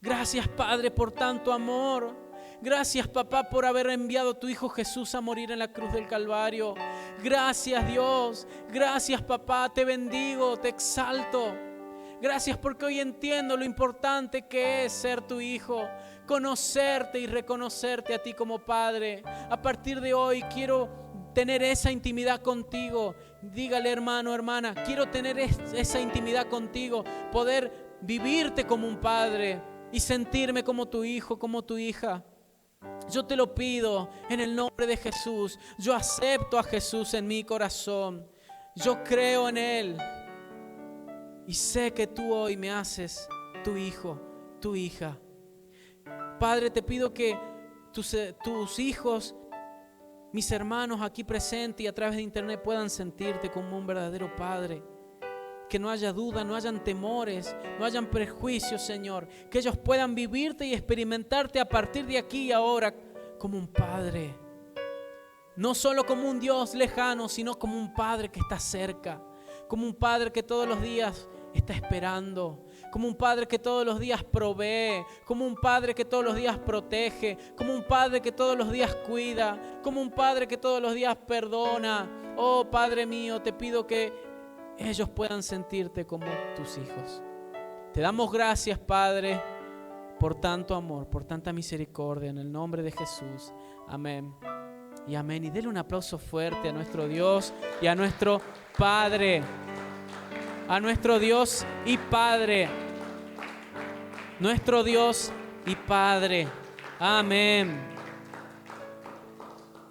Gracias, Padre, por tanto amor. Gracias, papá, por haber enviado a tu Hijo Jesús a morir en la cruz del Calvario. Gracias, Dios. Gracias, papá. Te bendigo, te exalto. Gracias porque hoy entiendo lo importante que es ser tu hijo, conocerte y reconocerte a ti como Padre. A partir de hoy quiero tener esa intimidad contigo. Dígale, hermano, hermana, quiero tener esa intimidad contigo, poder vivirte como un padre y sentirme como tu hijo, como tu hija. Yo te lo pido en el nombre de Jesús. Yo acepto a Jesús en mi corazón. Yo creo en Él. Y sé que tú hoy me haces tu hijo, tu hija. Padre, te pido que tus hijos, mis hermanos aquí presentes y a través de internet puedan sentirte como un verdadero Padre. Que no haya duda, no hayan temores, no hayan prejuicios, Señor. Que ellos puedan vivirte y experimentarte a partir de aquí y ahora como un Padre. No solo como un Dios lejano, sino como un Padre que está cerca. Como un Padre que todos los días está esperando. Como un Padre que todos los días provee. Como un Padre que todos los días protege. Como un Padre que todos los días cuida. Como un Padre que todos los días perdona. Oh Padre mío, te pido que ellos puedan sentirte como tus hijos. Te damos gracias, Padre, por tanto amor, por tanta misericordia, en el nombre de Jesús. Amén y amén. Y denle un aplauso fuerte a nuestro Dios y a nuestro Padre. A nuestro Dios y Padre. Nuestro Dios y Padre. Amén.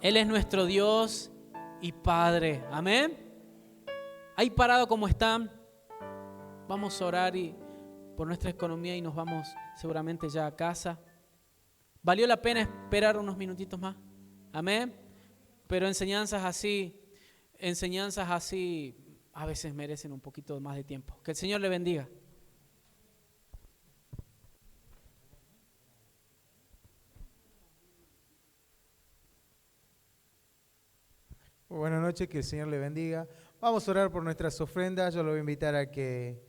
Él es nuestro Dios y Padre. Amén. Ahí parado como están, vamos a orar por nuestra economía y nos vamos seguramente ya a casa. ¿Valió la pena esperar unos minutitos más? Amén. Pero enseñanzas así a veces merecen un poquito más de tiempo. Que el Señor le bendiga. Buenas noches, que el Señor le bendiga. Vamos a orar por nuestras ofrendas. Yo lo voy a invitar a que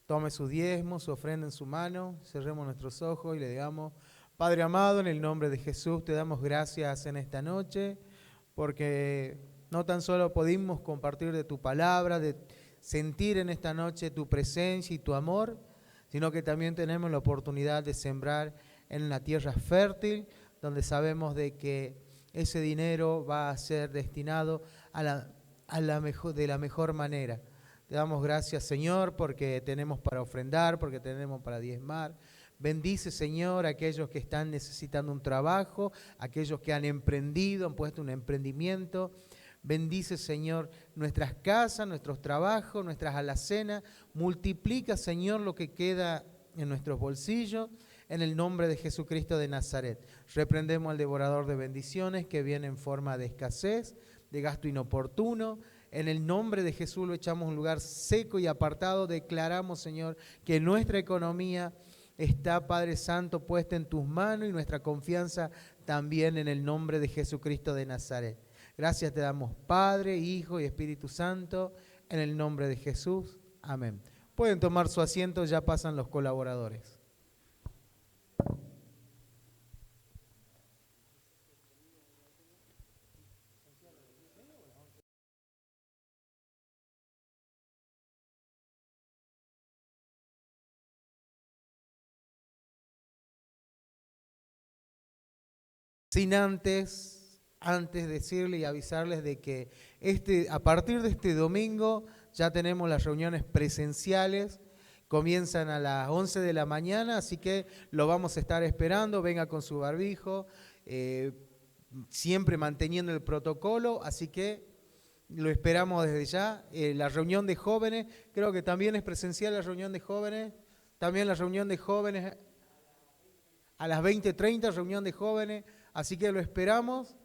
tome sus diezmos, su ofrenda en su mano. Cerremos nuestros ojos y le digamos: Padre amado, en el nombre de Jesús te damos gracias en esta noche, porque no tan solo pudimos compartir de tu palabra, de sentir en esta noche tu presencia y tu amor, sino que también tenemos la oportunidad de sembrar en una tierra fértil, donde sabemos de que ese dinero va a ser destinado de la mejor manera. Te damos gracias, Señor, porque tenemos para ofrendar, porque tenemos para diezmar. Bendice, Señor, a aquellos que están necesitando un trabajo, aquellos que han emprendido, han puesto un emprendimiento. Bendice, Señor, nuestras casas, nuestros trabajos, nuestras alacenas. Multiplica, Señor, lo que queda en nuestros bolsillos, en el nombre de Jesucristo de Nazaret. Reprendemos al devorador de bendiciones que viene en forma de escasez, de gasto inoportuno. En el nombre de Jesús lo echamos a un lugar seco y apartado. Declaramos, Señor, que nuestra economía está, Padre Santo, puesta en tus manos y nuestra confianza también en el nombre de Jesucristo de Nazaret. Gracias te damos, Padre, Hijo y Espíritu Santo, en el nombre de Jesús. Amén. Pueden tomar su asiento, ya pasan los colaboradores. Sin antes decirle y avisarles de que a partir de este domingo ya tenemos las reuniones presenciales, comienzan a las 11 de la mañana, así que lo vamos a estar esperando. Venga con su barbijo, siempre manteniendo el protocolo, así que lo esperamos desde ya. La reunión de jóvenes, creo que también es presencial la reunión de jóvenes, también la reunión de jóvenes a las 20:30, reunión de jóvenes. Así que lo esperamos.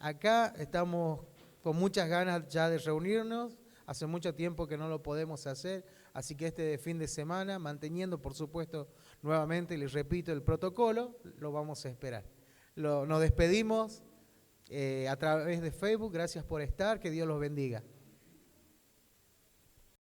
Acá estamos con muchas ganas ya de reunirnos. Hace mucho tiempo que no lo podemos hacer. Así que este fin de semana, manteniendo por supuesto nuevamente, les repito, el protocolo, lo vamos a esperar. Nos despedimos a través de Facebook. Gracias por estar. Que Dios los bendiga.